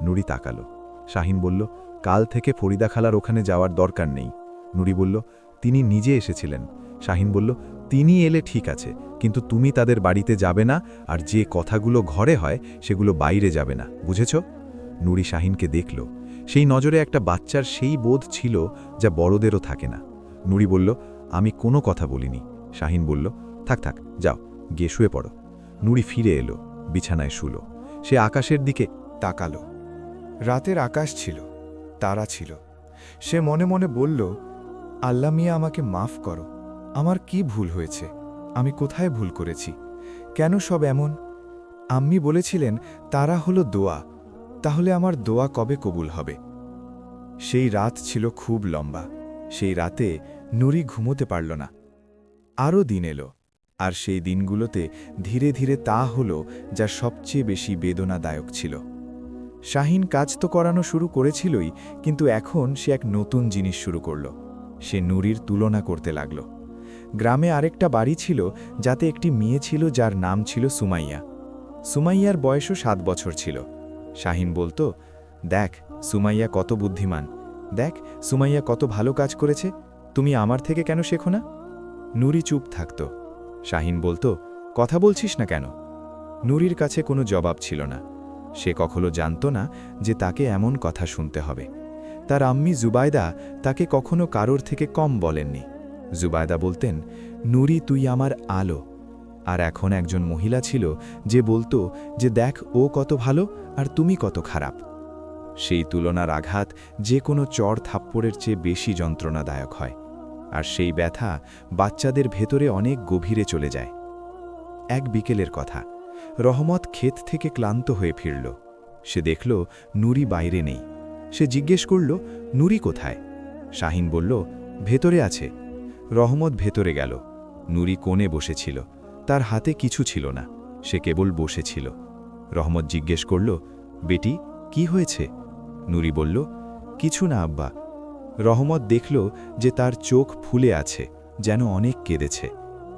নুরি তাকালো। শাহিন বলল, কাল থেকে ফরিদা খালার ওখানে যাওয়ার দরকার নেই। নুরি বলল, তিনি নিজে এসেছিলেন। শাহিন বলল, তিনি এলে ঠিক আছে, কিন্তু তুমি তাদের বাড়িতে যাবে না, আর যে কথাগুলো ঘরে হয় সেগুলো বাইরে যাবে না, বুঝেছ? নুরি শাহিনকে দেখল। সেই নজরে একটা বাচ্চার সেই বোধ ছিল যা বড়দেরও থাকে না। নুরি বলল, আমি কোনো কথা বলিনি। শাহিন বলল, থাক থাক, যাও, গিয়ে শুয়ে পড়ো। নুরি ফিরে এলো, বিছানায় শুলো। সে আকাশের দিকে তাকালো। রাতের আকাশ ছিল, তারা ছিল। সে মনে মনে বলল, আল্লাহ মিয়া, আমাকে মাফ করো। আমার কি ভুল হয়েছে? আমি কোথায় ভুল করেছি? কেন সব এমন? আম্মি বলেছিলেন তারা হলো দোয়া, তাহলে আমার দোয়া কবে কবুল হবে? সেই রাত ছিল খুব লম্বা। সেই রাতে নুরি ঘুমোতে পারল না। আরও দিন এলো। আর সেই দিনগুলোতে ধীরে ধীরে তা হলো যা সবচেয়ে বেশি বেদনাদায়ক ছিল। শাহিন কাজ তো করানো শুরু করেছিলই, কিন্তু এখন সে এক নতুন জিনিস শুরু করল। সে নুরির তুলনা করতে লাগল। গ্রামে আরেকটা বাড়ি ছিল যাতে একটি মেয়ে ছিল যার নাম ছিল সুমাইয়া। সুমাইয়ার বয়সও 7 বছর ছিল। শাহিন বলতো, দেখ সুমাইয়া কত বুদ্ধিমান, দেখ সুমাইয়া কত ভালো কাজ করেছে, তুমি আমার থেকে কেন শেখো না? নুরি চুপ থাকত। শাহিন বলতো, কথা বলছিস না কেন? নুরির কাছে কোনো জবাব ছিল না। সে কখনো জানত না যে তাকে এমন কথা শুনতে হবে। তার আম্মি জুবায়দা তাকে কখনো কারোর থেকে কম বলেননি। জুবায়দা বলতেন, নুরি তুই আমার আলো। আর এখন একজন মহিলা ছিল যে বলতো যে দেখ ও কত ভালো আর তুমি কত খারাপ। সেই তুলনার আঘাত যে কোনো চড় থাপ্পড়ের চেয়ে বেশি যন্ত্রণাদায়ক হয়, আর সেই ব্যথা বাচ্চাদের ভেতরে অনেক গভীরে চলে যায়। এক বিকেলের কথা, রহমত ক্ষেত থেকে ক্লান্ত হয়ে ফিরল। সে দেখল নুরি বাইরে নেই। সে জিজ্ঞেস করল, নুরি কোথায়? শাহিন বলল, ভেতরে আছে। রহমত ভেতরে গেল। নুরি কোণে বসেছিল। তার হাতে কিছু ছিল না, সে কেবল বসেছিল। রহমত জিজ্ঞেস করল, বেটি কি হয়েছে? নুরি বলল, কিছু না আব্বা। রহমত দেখল যে তার চোখ ফুলে আছে, যেন অনেক কেঁদেছে।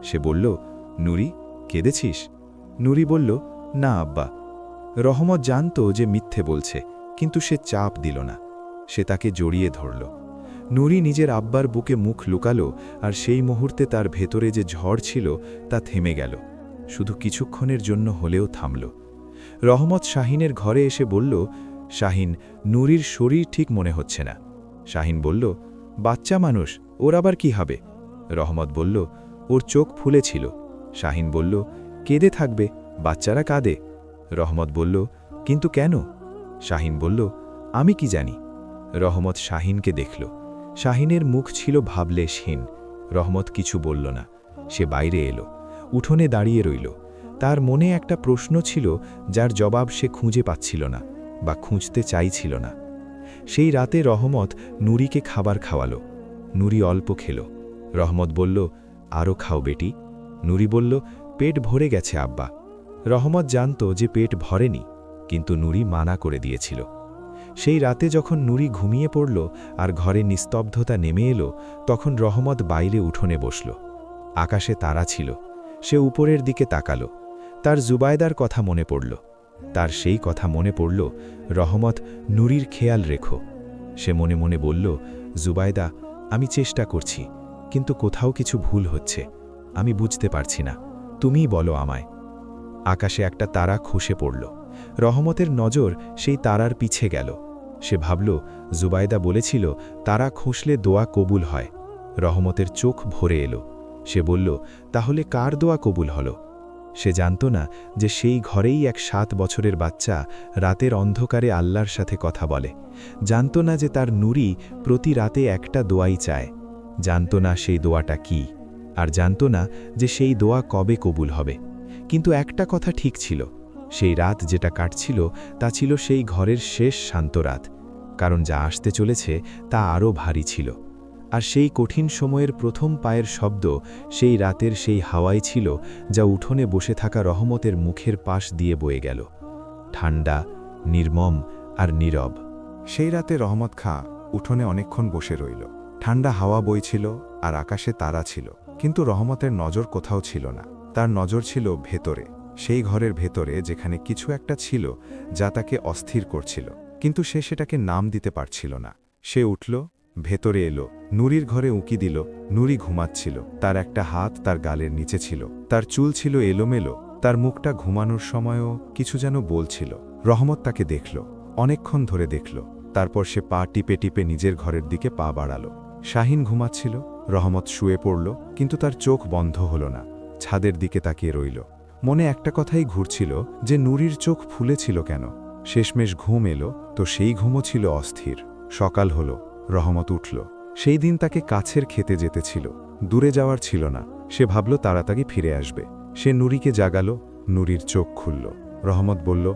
সে বলল, নুরি কেঁদেছিস? নুরি বলল, না আব্বা। রহমত জানত যে মিথ্যে বলছে, কিন্তু সে চাপ দিল না। সে তাকে জড়িয়ে ধরল। নুরি নিজের আব্বার বুকে মুখ লুকালো, আর সেই মুহূর্তে তার ভেতরে যে ঝড় ছিল তা থেমে গেল। শুধু কিছুক্ষণের জন্য হলেও থামল। রহমত শাহিনের ঘরে এসে বলল, শাহিন, নুরির শরীর ঠিক মনে হচ্ছে না। শাহিন বলল, বাচ্চা মানুষ, ওর আবার কি হবে? রহমত বলল, ওর চোখ ফুলেছিল। শাহিন বলল, কেঁদে থাকবে, বাচ্চারা কাঁদে। রহমত বলল, কিন্তু কেন? শাহিন বলল, আমি কি জানি। রহমত শাহিনকে দেখল। শাহিনের মুখ ছিল ভাবলেশহীন। রহমত কিছু বলল না। সে বাইরে এলো, উঠোনে দাঁড়িয়ে রইল। তার মনে একটা প্রশ্ন ছিল যার জবাব সে খুঁজে পাচ্ছিল না, বা খুঁজতে চাইছিল না। সেই রাতে রহমত নুরিকে খাবার খাওয়ালো। নুরি অল্প খেল। রহমত বলল, আরও খাও বেটি। নুরি বলল, পেট ভরে গেছে আব্বা। রহমত জানত যে পেট ভরেনি, কিন্তু নুরি মানা করে দিয়েছিল। সেই রাতে যখন নুরি ঘুমিয়ে পড়ল আর ঘরে নিস্তব্ধতা নেমে এলো, তখন রহমত বাইরে উঠোনে বসল। আকাশে তারা ছিল। সে উপরের দিকে তাকালো। তার জুবায়দার কথা মনে পড়ল। তার সেই কথা মনে পড়ল, রহমত, নুরির খেয়াল রেখো। সে মনে মনে বলল, জুবায়দা, আমি চেষ্টা করছি, কিন্তু কোথাও কিছু ভুল হচ্ছে। আমি বুঝতে পারছি না, তুমিই বলো আমায়। আকাশে একটা তারা খসে পড়ল। রহমতের নজর সেই তারার পিছে গেল। সে ভাবল, জুবায়দা বলেছিল তারা খসলে দোয়া কবুল হয়। রহমতের চোখ ভরে এলো। সে বলল, তাহলে কার দোয়া কবুল হল? সে জানত না যে সেই ঘরেই এক 7 বছরের বাচ্চা রাতের অন্ধকারে আল্লাহর সাথে কথা বলে। জানত না যে তার নুরি প্রতি রাতে একটা দোয়াই চায়। জানত না সেই দোয়াটা কি, আর জানত না যে সেই দোয়া কবে কবুল হবে। কিন্তু একটা কথা ঠিক ছিল, সেই রাত যেটা কাটছিল তা ছিল সেই ঘরের শেষ শান্ত রাত, কারণ যা আসতে চলেছে তা আরও ভারী ছিল। আর সেই কঠিন সময়ের প্রথম পায়ের শব্দ সেই রাতের সেই হাওয়াই ছিল যা উঠোনে বসে থাকা রহমতের মুখের পাশ দিয়ে বয়ে গেল, ঠান্ডা, নির্মম আর নীরব। সেই রাতে রহমত খাঁ উঠোনে অনেকক্ষণ বসে রইল। ঠান্ডা হাওয়া বইছিল আর আকাশে তারা ছিল, কিন্তু রহমতের নজর কোথাও ছিল না। তার নজর ছিল ভেতরে, সেই ঘরের ভেতরে যেখানে কিছু একটা ছিল যা তাকে অস্থির করছিল, কিন্তু সে সেটাকে নাম দিতে পারছিল না। সে উঠল, ভেতরে এলো, নুরির ঘরে উঁকি দিল। নুরি ঘুমাচ্ছিল। তার একটা হাত তার গালের নিচে ছিল। তার চুল ছিল এলোমেলো। তার মুখটা ঘুমানোর সময়ও কিছু যেন বলছিল। রহমত তাকে দেখল, অনেকক্ষণ ধরে দেখল। তারপর সে পা টিপে টিপে নিজের ঘরের দিকে পা বাড়ালো। শাহিন ঘুমাচ্ছিল। রহমত শুয়ে পড়ল, কিন্তু তার চোখ বন্ধ হল না। ছাদের দিকে তাকিয়ে রইল। মনে একটা কথাই ঘুরছিল যে নুরির চোখ ফুলেছিল কেন। শেষমেশ ঘুম এলো, তো সেই ঘুমও ছিল অস্থির। সকাল হল, রহমত উঠল। সেই দিন তাকে কাছের খেতে যেতে ছিল, দূরে যাওয়ার ছিল না। সে ভাবল তাড়াতাড়ি ফিরে আসবে। সে নুরিকে জাগালো। নুরির চোখ খুলল। রহমত বলল,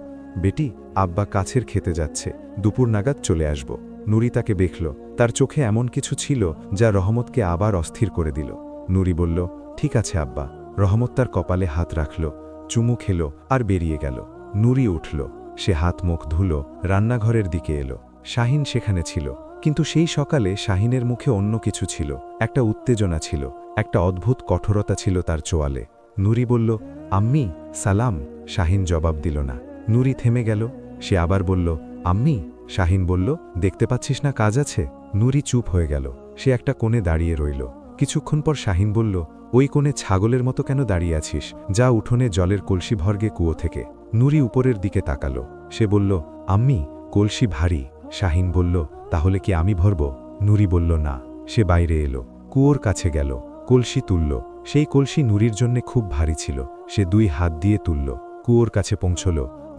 বেটি, আব্বা কাছের খেতে যাচ্ছে, দুপুর নাগাদ চলে আসব। নুরি তাকে দেখল। তার চোখে এমন কিছু ছিল যা রহমতকে আবার অস্থির করে দিল। নুরি বলল, ঠিক আছে আব্বা, রহমত তার কপালে হাত রাখল, চুমু খেল আর বেরিয়ে গেল। নুরি উঠল, সে হাত মুখ ধুলো, রান্নাঘরের দিকে এলো। শাহিন সেখানে ছিল, কিন্তু সেই সকালে শাহিনের মুখে অন্য কিছু ছিল, একটা উত্তেজনা ছিল, একটা অদ্ভুত কঠোরতা ছিল তার চোয়ালে। নুরি বলল, আম্মি সালাম। শাহিন জবাব দিল না। নুরি থেমে গেল, সে আবার বলল, আম্মি। শাহিন বলল, দেখতে পাচ্ছিস না কাজ আছে? নুরি চুপ হয়ে গেল, সে একটা কোণে দাঁড়িয়ে রইল। কিছুক্ষণ পর শাহিন বলল, ওই কোণে ছাগলের মতো কেন দাঁড়িয়ে আছিস? যা উঠোনে জলের কলসি ভরগে কুয়ো থেকে। নুরি উপরের দিকে তাকালো, সে বলল, আম্মি কলসি ভারী। শাহিন বলল, তাহলে কি আমি ভরব? নুরি বলল না। সে বাইরে এলো, কুয়োর কাছে গেল, কলসি তুলল। সেই কলসি নুরির জন্যে খুব ভারী ছিল, সে 2 হাত দিয়ে তুলল। কুয়োর কাছে পৌঁছল,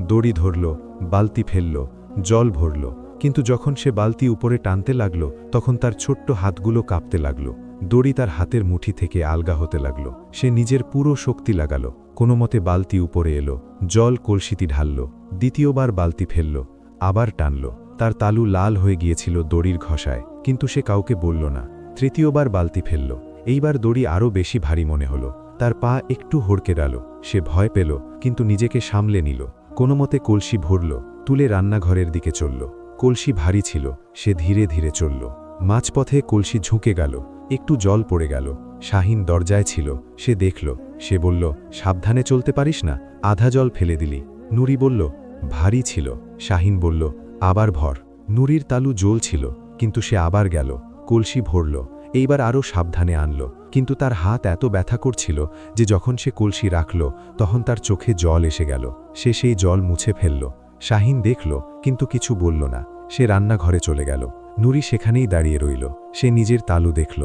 দড়ি ধরল, বালতি ফেলল, জল ভরল। কিন্তু যখন সে বালতি উপরে টানতে লাগল, তখন তার ছোট্ট হাতগুলো কাঁপতে লাগল। দড়ি তার হাতের মুঠি থেকে আলগা হতে লাগল। সে নিজের পুরো শক্তি লাগালো, কোনো মতে বালতি উপরে এলো, জল কলসিটি ঢালল, দ্বিতীয়বার বালতি ফেলল, আবার টানল। তার তালু লাল হয়ে গিয়েছিল দড়ির ঘষায়, কিন্তু সে কাউকে বলল না। তৃতীয়বার বালতি ফেলল, এইবার দড়ি আরও বেশি ভারী মনে হলো। তার পা একটু হড়কে গেল, সে ভয় পেল, কিন্তু নিজেকে সামলে নিল। কোনো মতে কলসি ভরল, তুলে রান্নাঘরের দিকে চলল। কলসি ভারী ছিল, সে ধীরে ধীরে চলল। মাঝপথে কলসি ঝুঁকে গেল, একটু জল পড়ে গেল। শাহিন দরজায় ছিল, সে দেখল। সে বলল, সাবধানে চলতে পারিস না, আধা জল ফেলে দিলি। নুরি বলল, ভারী ছিল। শাহিন বলল, আবার ভর। নুরির তালু জ্বলছিল, কিন্তু সে আবার গেল, কলসি ভরল, এইবার আরও সাবধানে আনল। কিন্তু তার হাত এত ব্যথা করছিল যে যখন সে কলসি রাখল, তখন তার চোখে জল এসে গেল। সে সেই জল মুছে ফেলল। শাহিন দেখল, কিন্তু কিছু বলল না। সে রান্নাঘরে চলে গেল। নুরি সেখানেই দাঁড়িয়ে রইল। সে নিজের তালু দেখল,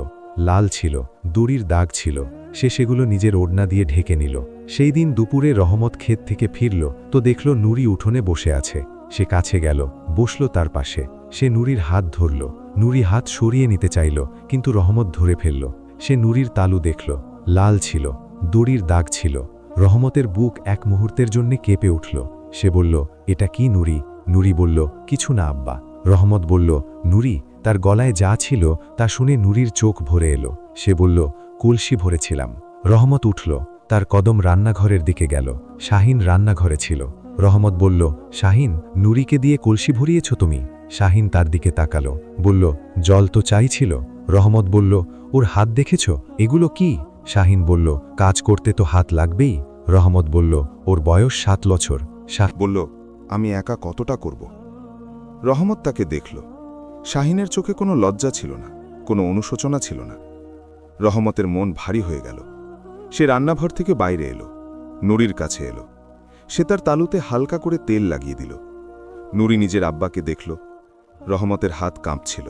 লাল ছিল, দড়ির দাগ ছিল। সে সেগুলো নিজের ওড়না দিয়ে ঢেকে নিল। সেই দিন দুপুরে রহমত ক্ষেত থেকে ফিরল, তো দেখল নুরি উঠোনে বসে আছে। সে কাছে গেল, বসল তার পাশে। সে নুরির হাত ধরল। নুরি হাত সরিয়ে নিতে চাইল, কিন্তু রহমত ধরে ফেলল। সে নুরির তালু দেখল, লাল ছিল, দড়ির দাগ ছিল। রহমতের বুক এক মুহূর্তের জন্য কেঁপে উঠল। সে বলল, এটা কি নুরি? নুরি বলল, কিছু না আব্বা। রহমত বলল, নুরি? তার গলায় যা ছিল তা শুনে নুরির চোখ ভরে এলো। সে বলল, কলসি ভরেছিলাম। রহমত উঠল, তার কদম রান্নাঘরের দিকে গেল। শাহিন রান্নাঘরে ছিল। রহমত বলল, শাহিন, নুরিকে দিয়ে কলসি ভরিয়েছ তুমি? শাহিন তার দিকে তাকালো, বলল, জল তো চাইছিল। রহমত বলল, ওর হাত দেখেছ? এগুলো কি? শাহিন বলল, কাজ করতে তো হাত লাগবেই। রহমত বলল, ওর বয়স 7 বছর। বলল, আমি একা কতটা করব? রহমত তাকে দেখল। শাহিনের চোখে কোনো লজ্জা ছিল না, কোনো অনুশোচনা ছিল না। রহমতের মন ভারী হয়ে গেল। সে রান্নাঘর থেকে বাইরে এলো, নুরির কাছে এলো। সে তার তালুতে হালকা করে তেল লাগিয়ে দিল। নুরি নিজের আব্বাকে দেখল। রহমতের হাত কাঁপছিল।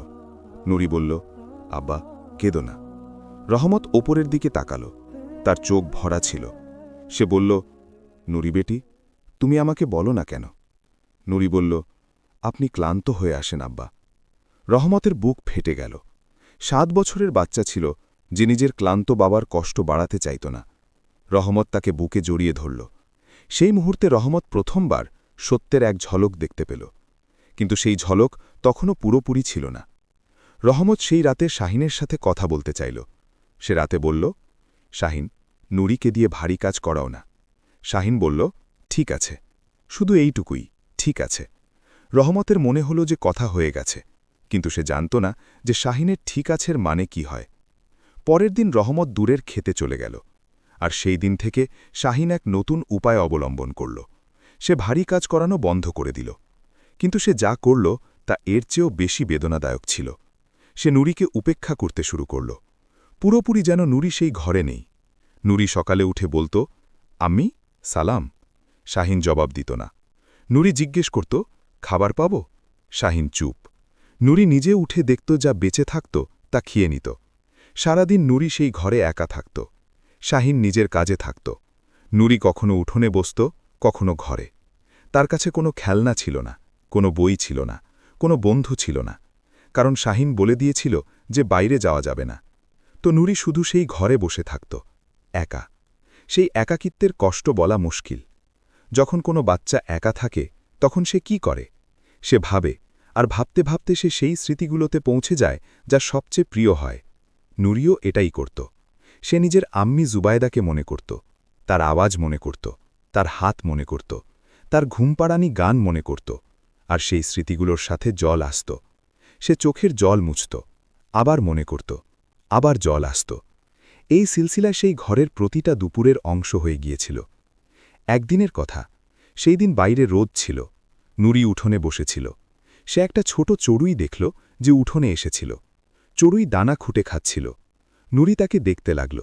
নুরি বলল, আব্বা, কেঁদো না। রহমত ওপরের দিকে তাকালো, তার চোখ ভরা ছিল। সে বলল, নুরি বেটি, তুমি আমাকে বলো না কেন? নুরি বলল, আপনি ক্লান্ত হয়ে আসেন আব্বা। রহমতের বুক ফেটে গেল। 7 বছরের বাচ্চা ছিল, যে নিজের ক্লান্ত বাবার কষ্ট বাড়াতে চাইত না। রহমত তাকে বুকে জড়িয়ে ধরল। সেই মুহূর্তে রহমত প্রথমবার সত্যের এক ঝলক দেখতে পেল, কিন্তু সেই ঝলক তখনও পুরোপুরি ছিল না। রহমত সেই রাতে শাহিনের সাথে কথা বলতে চাইল। সে রাতে বলল, শাহিন, নুরিকে দিয়ে ভারী কাজ করাও না। শাহিন বলল, ঠিক আছে, শুধু এইটুকুই, ঠিক আছে। রহমতের মনে হলো যে কথা হয়ে গেছে, কিন্তু সে জানত না যে শাহিনের ঠিক আছের মানে কি হয়। পরের দিন রহমত দূরের খেতে চলে গেল, আর সেই দিন থেকে শাহিন এক নতুন উপায় অবলম্বন করল। সে ভারী কাজ করানো বন্ধ করে দিল, কিন্তু সে যা করল তা এর চেয়েও বেশি বেদনাদায়ক ছিল। সে নুরিকে উপেক্ষা করতে শুরু করল, পুরোপুরি যেন নুরি সেই ঘরে নেই। নুরি সকালে উঠে বলত, আম্মি সালাম। শাহিন জবাব দিত না। নুরি জিজ্ঞেস করত, খাবার পাব? শাহিন চুপ। নুরি নিজে উঠে দেখত যা বেঁচে থাকত তা খেয়ে নিত। সারাদিন নুরি সেই ঘরে একা থাকত। শাহিন নিজের কাজে থাকত। নুরি কখনো উঠোনে বসত, কখনো ঘরে। তার কাছে কোনো খেলনা ছিল না, কোনো বই ছিল না, কোনো বন্ধু ছিল না, কারণ শাহিন বলে দিয়েছিল যে বাইরে যাওয়া যাবে না। তো নুরি শুধু সেই ঘরে বসে থাকত, একা। সেই একাকিত্বের কষ্ট বলা মুশকিল। যখন কোনো বাচ্চা একা থাকে তখন সে কি করে? সে ভাবে, আর ভাবতে ভাবতে সে সেই স্মৃতিগুলোতে পৌঁছে যায় যা সবচেয়ে প্রিয় হয়। নুরিও এটাই করত। সে নিজের আম্মি জুবায়দাকে মনে করত, তার আওয়াজ মনে করত, তার হাত মনে করত, তার ঘুমপাড়ানি গান মনে করত, আর সেই স্মৃতিগুলোর সাথে জল আসত। সে চোখের জল মুছত, আবার মনে করত, আবার জল আসত। এই সিলসিলায় সেই ঘরের প্রতিটা দুপুরের অংশ হয়ে গিয়েছিল। একদিনের কথা, সেই দিন বাইরে রোদ ছিল, নুরি উঠোনে বসেছিল। সে একটা ছোট চড়ুই দেখল যে উঠোনে এসেছিল। চড়ুই দানা খুঁটে খাচ্ছিল। নুরি তাকে দেখতে লাগল।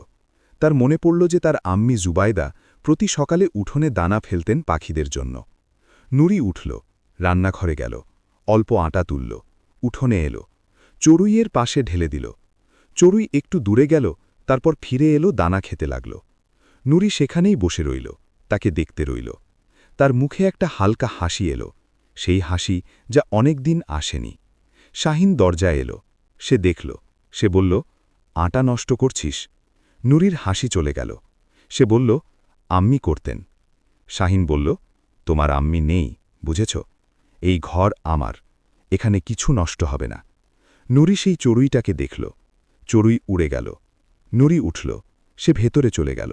তার মনে পড়ল যে তার আম্মি জুবায়দা প্রতি সকালে উঠোনে দানা ফেলতেন পাখিদের জন্য। নুরি উঠল, রান্নাঘরে গেল, অল্প আটা তুলল, উঠোনে এলো, চড়ুইয়ের পাশে ঢেলে দিল। চড়ুই একটু দূরে গেল, তারপর ফিরে এলো, দানা খেতে লাগল। নুরি সেখানেই বসে রইল, তাকে দেখতে রইল। তার মুখে একটা হালকা হাসি এলো, সেই হাসি যা অনেক দিন আসেনি। শাহিন দরজায় এলো, সে দেখল, সে বলল, আটা নষ্ট করছিস? নুরির হাসি চলে গেল। সে বলল, আম্মি করতেন। শাহিন বলল, তোমার আম্মি নেই, বুঝেছ? এই ঘর আমার, এখানে কিছু নষ্ট হবে না। নুরি সেই চড়ুইটাকে দেখল, চড়ুই উড়ে গেল। নুরি উঠল, সে ভেতরে চলে গেল।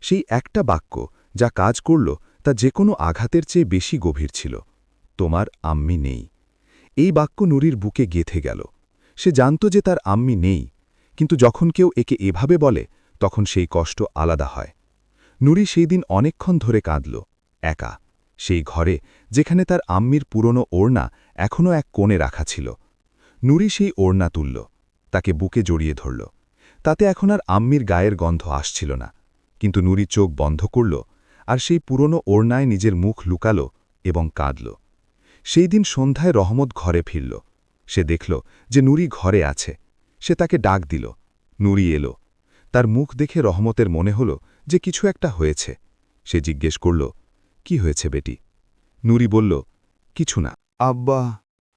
সেই একটা বাক্য যা কাজ করল তা যে কোনো আঘাতের চেয়ে বেশি গভীর ছিল, তোমার আম্মি নেই। এই বাক্য নুরির বুকে গেঁথে গেল। সে জানত যে তার আম্মি নেই, কিন্তু যখন কেউ একে এভাবে বলে তখন সেই কষ্ট আলাদা হয়। নুরি সেই দিন অনেকক্ষণ ধরে কাঁদল, একা, সেই ঘরে যেখানে তার আম্মির পুরনো ওড়না এখনও এক কোণে রাখা ছিল। নুরি সেই ওড়না তুলল, তাকে বুকে জড়িয়ে ধরল। তাতে এখন আর আম্মির গায়ের গন্ধ আসছিল না, কিন্তু নুরি চোখ বন্ধ করল আর সেই পুরনো ওড়নায় নিজের মুখ লুকাল এবং কাঁদল। সেই দিন সন্ধ্যায় রহমত ঘরে ফিরল। সে দেখল যে নুরি ঘরে আছে। সে তাকে ডাক দিল। নুরি এলো। তার মুখ দেখে রহমতের মনে হল যে কিছু একটা হয়েছে। সে জিজ্ঞেস করল, কি হয়েছে বেটি? নুরি বলল, কিছু না। আব্বা।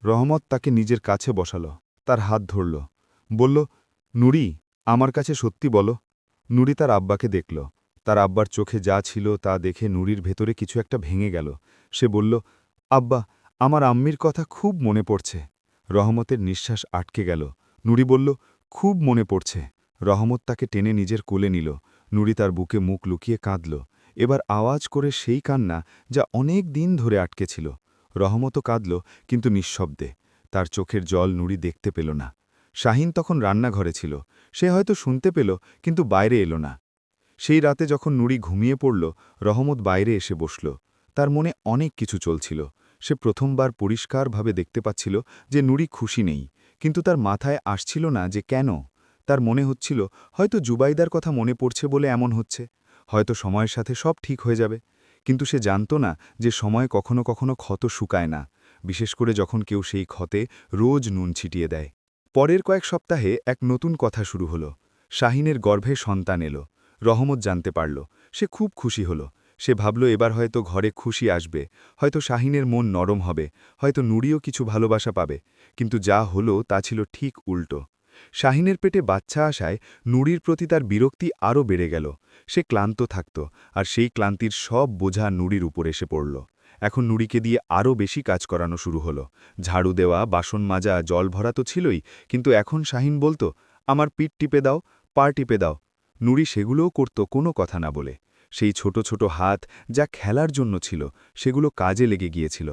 রহমত তাকে নিজের কাছে বসালো, তার হাত ধরল, বলল, নুরি, আমার কাছে সত্যি বলো। নুরি তার আব্বাকে দেখল। তার আব্বার চোখে যা ছিল তা দেখে নুরির ভেতরে কিছু একটা ভেঙে গেল। সে বলল, আব্বা, আমার আম্মির কথা খুব মনে পড়ছে। রহমতের নিঃশ্বাস আটকে গেল। নুরি বলল, খুব মনে পড়ছে। রহমত তাকে টেনে নিজের কোলে নিল। নুরি তার বুকে মুখ লুকিয়ে কাঁদল, এবার আওয়াজ করে সেই কান্না যা অনেক দিন ধরে আটকে ছিল। রহমতও কাঁদল, কিন্তু নিঃশব্দে। তার চোখের জল নুরি দেখতে পেল না। শাহিন তখন রান্নাঘরে ছিল। সে হয়তো শুনতে পেল, কিন্তু বাইরে এলো না। সেই রাতে যখন নুরি ঘুমিয়ে পড়ল, রহমত বাইরে এসে বসল। তার মনে অনেক কিছু চলছিল। সে প্রথমবার পরিষ্কারভাবে দেখতে পাচ্ছিল যে নুরি খুশি নেই, কিন্তু তার মাথায় আসছিল না যে কেন। তার মনে হচ্ছিল হয়তো জুবাইদার কথা মনে পড়ছে বলে এমন হচ্ছে, হয়তো সময়ের সাথে সব ঠিক হয়ে যাবে। কিন্তু সে জানত না যে সময় কখনো কখনো ক্ষত শুকায় না, বিশেষ করে যখন কেউ সেই ক্ষতে রোজ নুন ছিটিয়ে দেয়। পরের কয়েক সপ্তাহে এক নতুন কথা শুরু হলো। শাহিনের গর্ভে সন্তান এলো। রহমত জানতে পারল। সে খুব খুশি হল। সে ভাবল এবার হয়তো ঘরে খুশি আসবে, হয়তো শাহিনের মন নরম হবে, হয়তো নুরিও কিছু ভালোবাসা পাবে। কিন্তু যা হলো তা ছিল ঠিক উল্টো। শাহিনের পেটে বাচ্চা আসায় নুরির প্রতি তার বিরক্তি আরও বেড়ে গেল। সে ক্লান্ত থাকত, আর সেই ক্লান্তির সব বোঝা নুরির উপর এসে পড়ল। এখন নুরিকে দিয়ে আরও বেশি কাজ করানো শুরু হলো। ঝাড়ু দেওয়া, বাসন মাজা, জল ভরা তো ছিলই, কিন্তু এখন শাহিন বলতো, আমার পিঠ টিপে দাও, পা টিপে দাও। নুরি সেগুলোও করত কোনো কথা না বলে। সেই ছোট ছোট হাত যা খেলার জন্য ছিল, সেগুলো কাজে লেগে গিয়েছিল।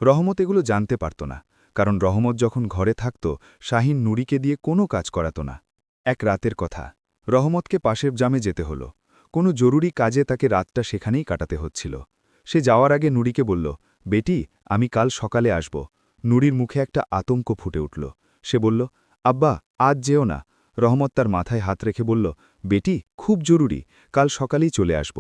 রহমত এগুলো জানতে পারত না, কারণ রহমত যখন ঘরে থাকত, শাহিন নুরিকে দিয়ে কোনো কাজ করাত না। এক রাতের কথা, রহমতকে পাশের জামে যেতে হলো। কোনো জরুরি কাজে তাকে রাতটা সেখানেই কাটাতে হচ্ছিল। সে যাওয়ার আগে নুরিকে বলল, বেটি, আমি কাল সকালে আসব। নুরির মুখে একটা আতঙ্ক ফুটে উঠল। সে বলল, আব্বা, আজ যেও না। রহমত তার মাথায় হাত রেখে বলল, বেটি, খুব জরুরি, কাল সকালেই চলে আসব।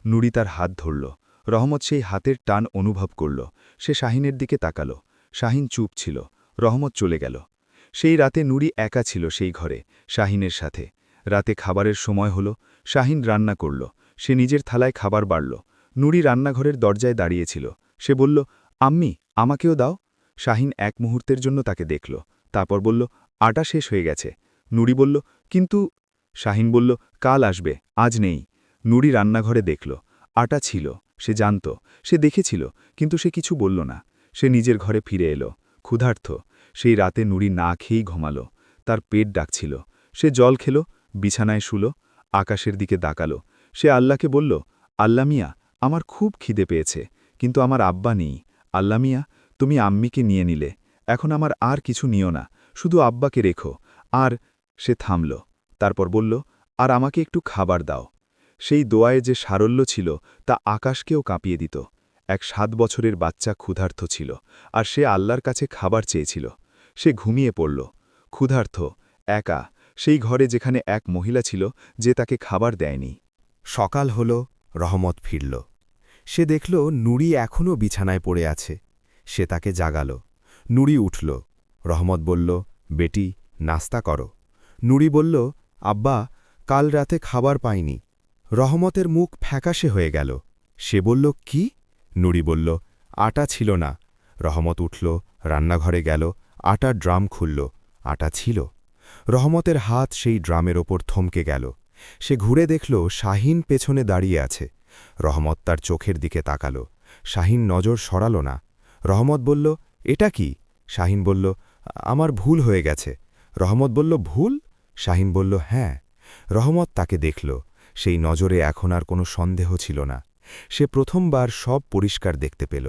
নুরি তার হাত ধরল। রহমত সেই হাতের টান অনুভব করল। সে শাহিনের দিকে তাকাল। শাহিন চুপ ছিল। রহমত চলে গেল। সেই রাতে নুরি একা ছিল সেই ঘরে, শাহিনের সাথে। রাতে খাবারের সময় হল। শাহিন রান্না করল। সে নিজের থালায় খাবার বাড়ল। নুরি রান্নাঘরের দরজায় দাঁড়িয়েছিল। সে বলল, আম্মি, আমাকেও দাও। শাহিন এক মুহূর্তের জন্য তাকে দেখল, তারপর বলল, আটা শেষ হয়ে গেছে। নুরি বলল, কিন্তু। শাহিন বলল, কাল আসবে, আজ নেই। নুরি রান্নাঘরে দেখল, আটা ছিল, সে জানত, সে দেখেছিল, কিন্তু সে কিছু বলল না। সে নিজের ঘরে ফিরে এলো, ক্ষুধার্ত। সেই রাতে নুরি না খেয়েই ঘুমাল। তার পেট ডাকছিল। সে জল খেল, বিছানায় শুল, আকাশের দিকে তাকালো। সে আল্লাহকে বলল, আল্লাহ মিয়া, আমার খুব খিদে পেয়েছে, কিন্তু আমার আব্বা নেই। আল্লাহ মিয়া, তুমি আম্মিকে নিয়ে নিলে, এখন আমার আর কিছু নিও না, শুধু আব্বাকে রেখো। আর সে থামল, তারপর বলল, আর আমাকে একটু খাবার দাও। সেই দোয়ায়ে যে সারল্য ছিল তা আকাশকেও কাঁপিয়ে দিত। এক 7 বছরের বাচ্চা ক্ষুধার্ত ছিল, আর সে আল্লাহর কাছে খাবার চেয়েছিল। সে ঘুমিয়ে পড়ল, ক্ষুধার্ত, একা, সেই ঘরে যেখানে এক মহিলা ছিল যে তাকে খাবার দেয়নি। সকাল হল, রহমত ফিরল। সে দেখল নুরি এখনও বিছানায় পড়ে আছে। সে তাকে জাগাল। নুরি উঠল। রহমত বলল, বেটি, নাস্তা করো। নুরি বলল, আব্বা, কাল রাতে খাবার পাইনি। রহমতের মুখ ফ্যাকাশে হয়ে গেল। সে বলল, কি? নুরি বলল, আটা ছিল না। রহমত উঠল, রান্নাঘরে গেল, আটার ড্রাম খুলল। আটা ছিল। রহমতের হাত সেই ড্রামের ওপর থমকে গেল। সে ঘুরে দেখল শাহিন পেছনে দাঁড়িয়ে আছে। রহমত তার চোখের দিকে তাকাল। শাহিন নজর সরাল না। রহমত বলল, এটা কি? শাহিন বলল, আমার ভুল হয়ে গেছে। রহমত বলল, ভুল? শাহিন বলল, হ্যাঁ। রহমত তাকে দেখল। সেই নজরে এখন আর কোনো সন্দেহ ছিল না। সে প্রথমবার সব পরিষ্কার দেখতে পেল।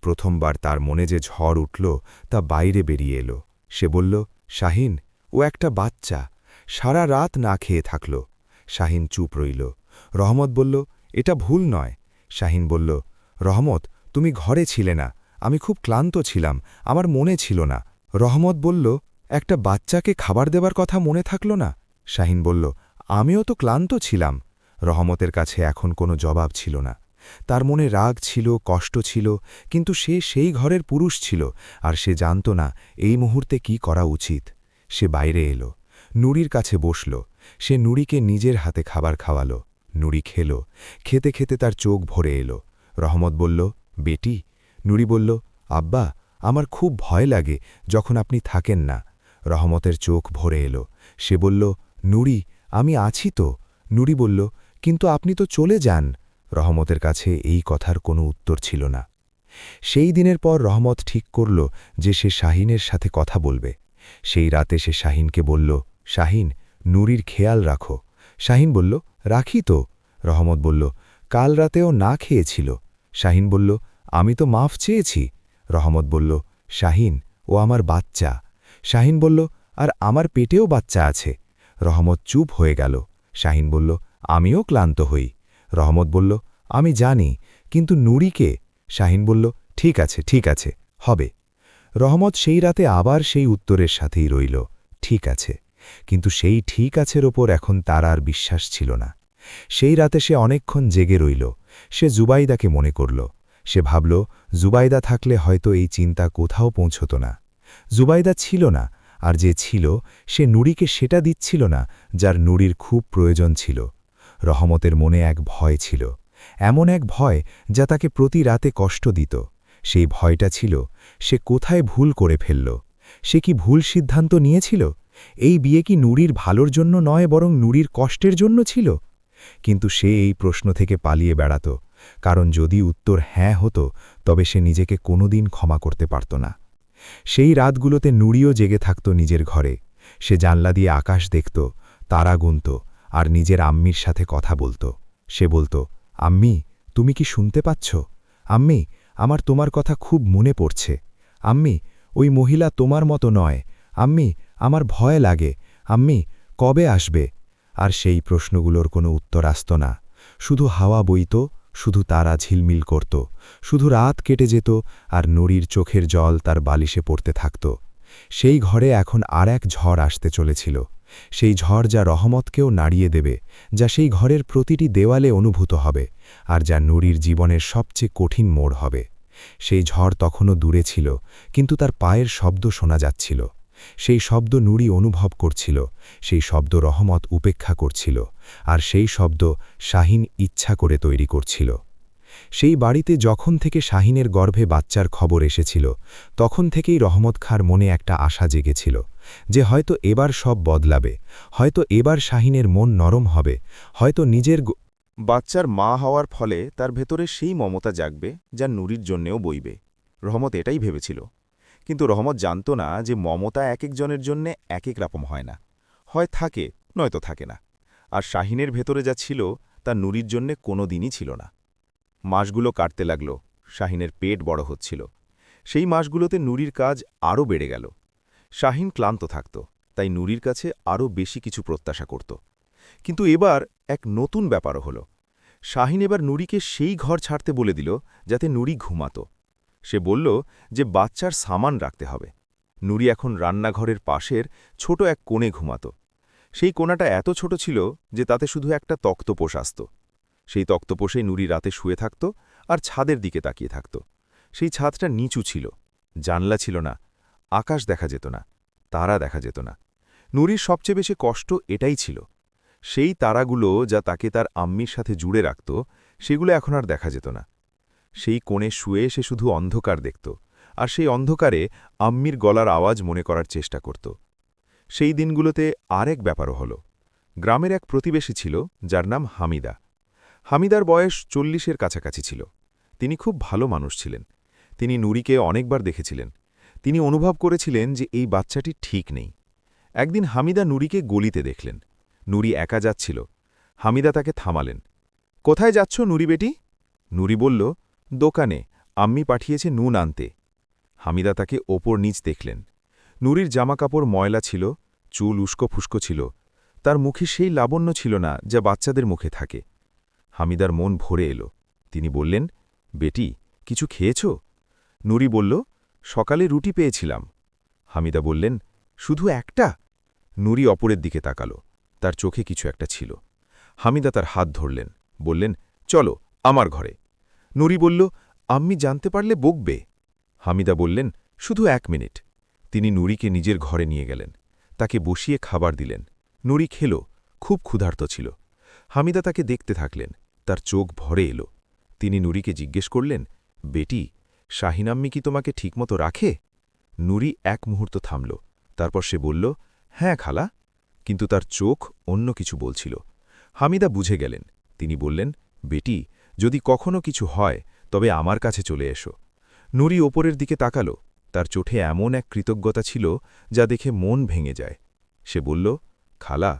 প্রথমবার তার মনে যে ঝড় উঠল তা বাইরে বেরিয়ে এলো। সে বলল, শাহিন, ও একটা বাচ্চা, সারা রাত না খেয়ে থাকল। শাহিন চুপ রইল। রহমত বলল, এটা ভুল নয়। শাহিন বলল, রহমত, তুমি ঘরে ছিলে না, আমি খুব ক্লান্ত ছিলাম, আমার মনে ছিল না। রহমত বলল, একটা বাচ্চাকে খাবার দেবার কথা মনে থাকল না? শাহিন বলল, আমিও তো ক্লান্ত ছিলাম। রহমতের কাছে এখন কোনো জবাব ছিল না। তার মনে রাগ ছিল, কষ্ট ছিল, কিন্তু সে সেই ঘরের পুরুষ ছিল, আর সে জানত না এই মুহূর্তে কি করা উচিত। সে বাইরে এলো, নুরির কাছে বসল। সে নুরিকে নিজের হাতে খাবার খাওয়াল। নুরি খেল। খেতে খেতে তার চোখ ভরে এলো। রহমত বলল, বেটি। নুরি বলল, আব্বা, আমার খুব ভয় লাগে যখন আপনি থাকেন না। রহমতের চোখ ভরে এলো। সে বলল, নুরি, আমি আছি তো। নুরি বলল, কিন্তু আপনি তো চলে যান। রহমতের কাছে এই কথার কোনো উত্তর ছিল না। সেই দিনের পর রহমত ঠিক করল যে সে শাহিনের সাথে কথা বলবে। সেই রাতে সে শাহিনকে বলল, শাহিন, নুরির খেয়াল রাখো। শাহিন বলল, রাখি তো। রহমত বলল, কাল রাতেও না খেয়েছিল। শাহিন বলল, আমি তো মাফ চেয়েছি। রহমত বলল, শাহিন, ও আমার বাচ্চা। শাহিন বলল, আর আমার পেটেও বাচ্চা আছে। রহমত চুপ হয়ে গেল। শাহিন বলল, আমিও ক্লান্ত হই। রহমত বলল, আমি জানি, কিন্তু নুরিকে? শাহিন বলল, ঠিক আছে, ঠিক আছে, হবে। রহমত সেই রাতে আবার সেই উত্তরের সাথেই রইল, ঠিক আছে। কিন্তু সেই ঠিক আছের ওপর এখন তার আর বিশ্বাস ছিল না। সেই রাতে সে অনেকক্ষণ জেগে রইল। সে জুবাইদাকে মনে করল। সে ভাবল, জুবাইদা থাকলে হয়তো এই চিন্তা কোথাও পৌঁছত না। জুবাইদা ছিল না, আর যে ছিল সে নুরিকে সেটা দিচ্ছিল না যার নুরির খুব প্রয়োজন ছিল। রহমতের মনে এক ভয় ছিল, এমন এক ভয় যা তাকে প্রতি রাতে কষ্ট দিত। সেই ভয়টা ছিল, সে কোথায় ভুল করে ফেলল। সে কি ভুল সিদ্ধান্ত নিয়েছিল? এই বিয়ে কি নুরির ভালোর জন্য নয়, বরং নুরির কষ্টের জন্য ছিল? কিন্তু সে এই প্রশ্ন থেকে পালিয়ে বেড়াত, কারণ যদি উত্তর হ্যাঁ হতো তবে সে নিজেকে কোনোদিন ক্ষমা করতে পারত না। সেই রাতগুলোতে নুরিও জেগে থাকত নিজের ঘরে। সে জানলা দিয়ে আকাশ দেখত, তারা গুনত, আর নিজের আম্মির সাথে কথা বলত। সে বলত, আম্মি, তুমি কি শুনতে পাচ্ছ? আম্মি, আমার তোমার কথা খুব মনে পড়ছে। আম্মি, ওই মহিলা তোমার মতো নয়। আম্মি, আমার ভয় লাগে। আম্মি, কবে আসবে? আর সেই প্রশ্নগুলোর কোনো উত্তর আসত না। শুধু হাওয়া বইত, শুধু তারা ঝিলমিল করত, শুধু রাত কেটে যেত, আর নুরির চোখের জল তার বালিশে পড়তে থাকত। সেই ঘরে এখন আর এক ঝড় আসতে চলেছিল। সেই ঝড় যা রহমতকেও নাড়িয়ে দেবে, যা সেই ঘরের প্রতিটি দেওয়ালে অনুভূত হবে, আর যা নুরির জীবনের সবচেয়ে কঠিন মোড় হবে। সেই ঝড় তখনও দূরে ছিল, কিন্তু তার পায়ের শব্দ শোনা যাচ্ছিল। সেই শব্দ নুরি অনুভব করছিল, সেই শব্দ রহমত উপেক্ষা করছিল, আর সেই শব্দ শাহিন ইচ্ছা করে তৈরি করছিল। সেই বাড়িতে যখন থেকে শাহিনের গর্ভে বাচ্চার খবর এসেছিল, তখন থেকেই রহমত খাঁর মনে একটা আশা জেগেছিল যে হয়তো এবার সব বদলাবে, হয়তো এবার শাহিনের মন নরম হবে, হয়তো নিজের বাচ্চার মা হওয়ার ফলে তার ভেতরে সেই মমতা জাগবে যা নুরির জন্যেও বইবে। রহমত এটাই ভেবেছিল। কিন্তু রহমত জানত না যে মমতা এক একজনের জন্যে এক এক রকম হয় না, হয় থাকে, নয়তো থাকে না। আর শাহিনের ভেতরে যা ছিল তা নুরির জন্যে কোনো দিনই ছিল না। মাসগুলো কাটতে লাগল, শাহিনের পেট বড় হচ্ছিল। সেই মাসগুলোতে নুরির কাজ আরও বেড়ে গেল। শাহিন ক্লান্ত থাকত, তাই নুরির কাছে আরও বেশি কিছু প্রত্যাশা করত। কিন্তু এবার এক নতুন ব্যাপারও হল। শাহিন এবার নুরিকে সেই ঘর ছাড়তে বলে দিল যাতে নুরি ঘুমাত। সে বলল যে বাচ্চার সামান রাখতে হবে। নুরি এখন রান্নাঘরের পাশের ছোট এক কোণে ঘুমাত। সেই কোণাটা এত ছোট ছিল যে তাতে শুধু একটা তক্তপোষ আসত। সেই তক্তপোষেই নুরি রাতে শুয়ে থাকত আর ছাদের দিকে তাকিয়ে থাকত। সেই ছাদটা নিচু ছিল, জানলা ছিল না, আকাশ দেখা যেত না, তারা দেখা যেত না। নুরির সবচেয়ে বেশি কষ্ট এটাই ছিল, সেই তারাগুলো যা তাকে তার আম্মির সাথে জুড়ে রাখত, সেগুলো এখন আর দেখা যেত না। সেই কোণে শুয়ে সে শুধু অন্ধকার দেখত, আর সেই অন্ধকারে আম্মির গলার আওয়াজ মনে করার চেষ্টা করত। সেই দিনগুলোতে আরেক ব্যাপারও হল। গ্রামের এক প্রতিবেশী ছিল যার নাম হামিদা। হামিদার বয়স 40-এর কাছাকাছি ছিল। তিনি খুব ভালো মানুষ ছিলেন। তিনি নুরিকে অনেকবার দেখেছিলেন। তিনি অনুভব করেছিলেন যে এই বাচ্চাটি ঠিক নেই। একদিন হামিদা নুরিকে গলিতে দেখলেন। নুরি একা যাচ্ছিল। হামিদা তাকে থামালেন। কোথায় যাচ্ছ নুরি বেটি? নুরি বলল, দোকানে, আম্মি পাঠিয়েছে নুন আনতে। হামিদা তাকে ওপর নিচ দেখলেন। নুরির জামাকাপড় ময়লা ছিল, চুল উস্কো ফুস্কো ছিল, তার মুখে সেই লাবণ্য ছিল না যা বাচ্চাদের মুখে থাকে। হামিদার মন ভরে এলো। তিনি বললেন, বেটি, কিছু খেয়েছ? নুরি বলল, সকালে রুটি পেয়েছিলাম। হামিদা বললেন, শুধু একটা? নুরি অপরের দিকে তাকালো। তার চোখে কিছু একটা ছিল। হামিদা তার হাত ধরলেন, বললেন, চলো আমার ঘরে। নুরি বলল, আম্মি জানতে পারলে বকবে। হামিদা বললেন, শুধু 1 মিনিট। তিনি নুরিকে নিজের ঘরে নিয়ে গেলেন। তাকে বসিয়ে খাবার দিলেন। নুরি খেল, খুব ক্ষুধার্ত ছিল। হামিদা তাকে দেখতে থাকলেন। তার চোখ ভরে এলো। তিনি নুরিকে জিজ্ঞেস করলেন, বেটি, শাহিন আম্মি কি তোমাকে ঠিকমতো রাখে? নুরি এক মুহূর্ত থামল। তারপর সে বলল, হ্যাঁ খালা। কিন্তু তার চোখ অন্য কিছু বলছিল। হামিদা বুঝে গেলেন। তিনি বললেন, বেটি, যদি কখনো কিছু হয় তবে আমার কাছে চলে এসো। নুরি ওপরের দিকে তাকালো। তার চোখে এমন এক কৃতজ্ঞতা ছিল যা দেখে মন ভেঙে যায়। সে বলল, খালা,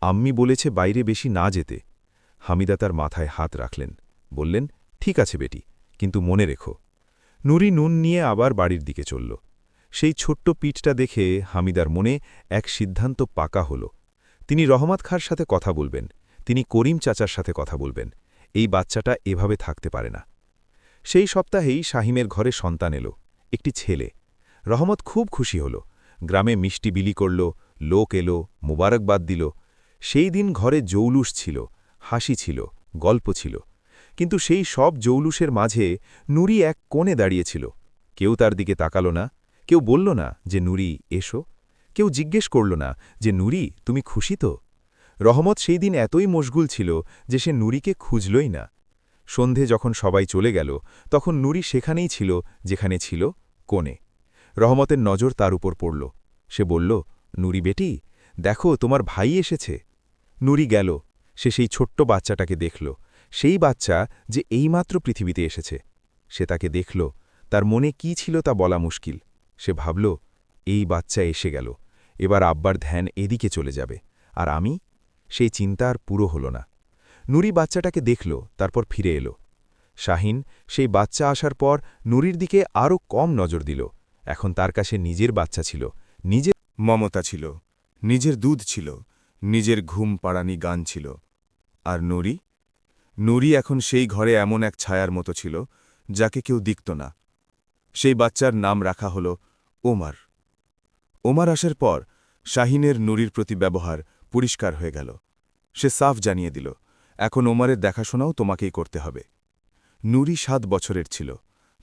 আম্মি বলেছে বাইরে বেশি না যেতে। হামিদা তার মাথায় হাত রাখলেন, বললেন, ঠিক আছে বেটি, কিন্তু মনে রেখো। নুরি নুন নিয়ে আবার বাড়ির দিকে চলল। সেই ছোট্ট পিঠটা দেখে হামিদার মনে এক সিদ্ধান্ত পাকা হল। তিনি রহমত খাঁর সাথে কথা বলবেন, তিনি করিম চাচার সাথে কথা বলবেন। এই বাচ্চাটা এভাবে থাকতে পারে না। সেই সপ্তাহেই শাহিমের ঘরে সন্তান এলো, একটি ছেলে। রহমত খুব খুশি হল। গ্রামে মিষ্টি বিলি করল, লোক এলো, মুবারকবাদ দিল। সেই দিন ঘরে জৌলুস ছিল, হাসি ছিল, গল্প ছিল। কিন্তু সেই সব জৌলুসের মাঝে নুরি এক কোণে দাঁড়িয়েছিল। কেউ তার দিকে তাকালো না, কেউ বলল না যে নুরি এসো, কেউ জিজ্ঞেস করল না যে নুরি তুমি খুশি তো। রহমত সেই দিন এতই মশগুল ছিল যে সে নুরিকে খুঁজলই না। সন্ধে যখন সবাই চলে গেল তখন নুরি সেখানেই ছিল যেখানে ছিল, কোণে। রহমতের নজর তার উপর পড়ল। সে বলল, নুরি বেটি, দেখো তোমার ভাই এসেছে। নুরি গেল। সে সেই ছোট্ট বাচ্চাটাকে দেখল, সেই বাচ্চা যে এইমাত্র পৃথিবীতে এসেছে। সে তাকে দেখল। তার মনে কি ছিল তা বলা মুশকিল। সে ভাবল, এই বাচ্চা এসে গেল, এবার আব্বার ধ্যান এদিকে চলে যাবে, আর আমি? সেই চিন্তা আর পুরো হল না। নুরি বাচ্চাটাকে দেখল, তারপর ফিরে এলো। শাহিন সেই বাচ্চা আসার পর নুরির দিকে আরও কম নজর দিল। এখন তার কাছে নিজের বাচ্চা ছিল, নিজের মমতা ছিল, নিজের দুধ ছিল, নিজের ঘুম পাড়ানি গান ছিল। আর নুরি? নুরি এখন সেই ঘরে এমন এক ছায়ার মতো ছিল যাকে কেউ দেখত না। সেই বাচ্চার নাম রাখা হল ওমার। ওমার আসার পর শাহিনের নুরির প্রতি ব্যবহার পরিষ্কার হয়ে গেল। সে সাফ জানিয়ে দিল, এখন ওমারের দেখাশোনাও তোমাকেই করতে হবে। নুরি 7 বছরের ছিল।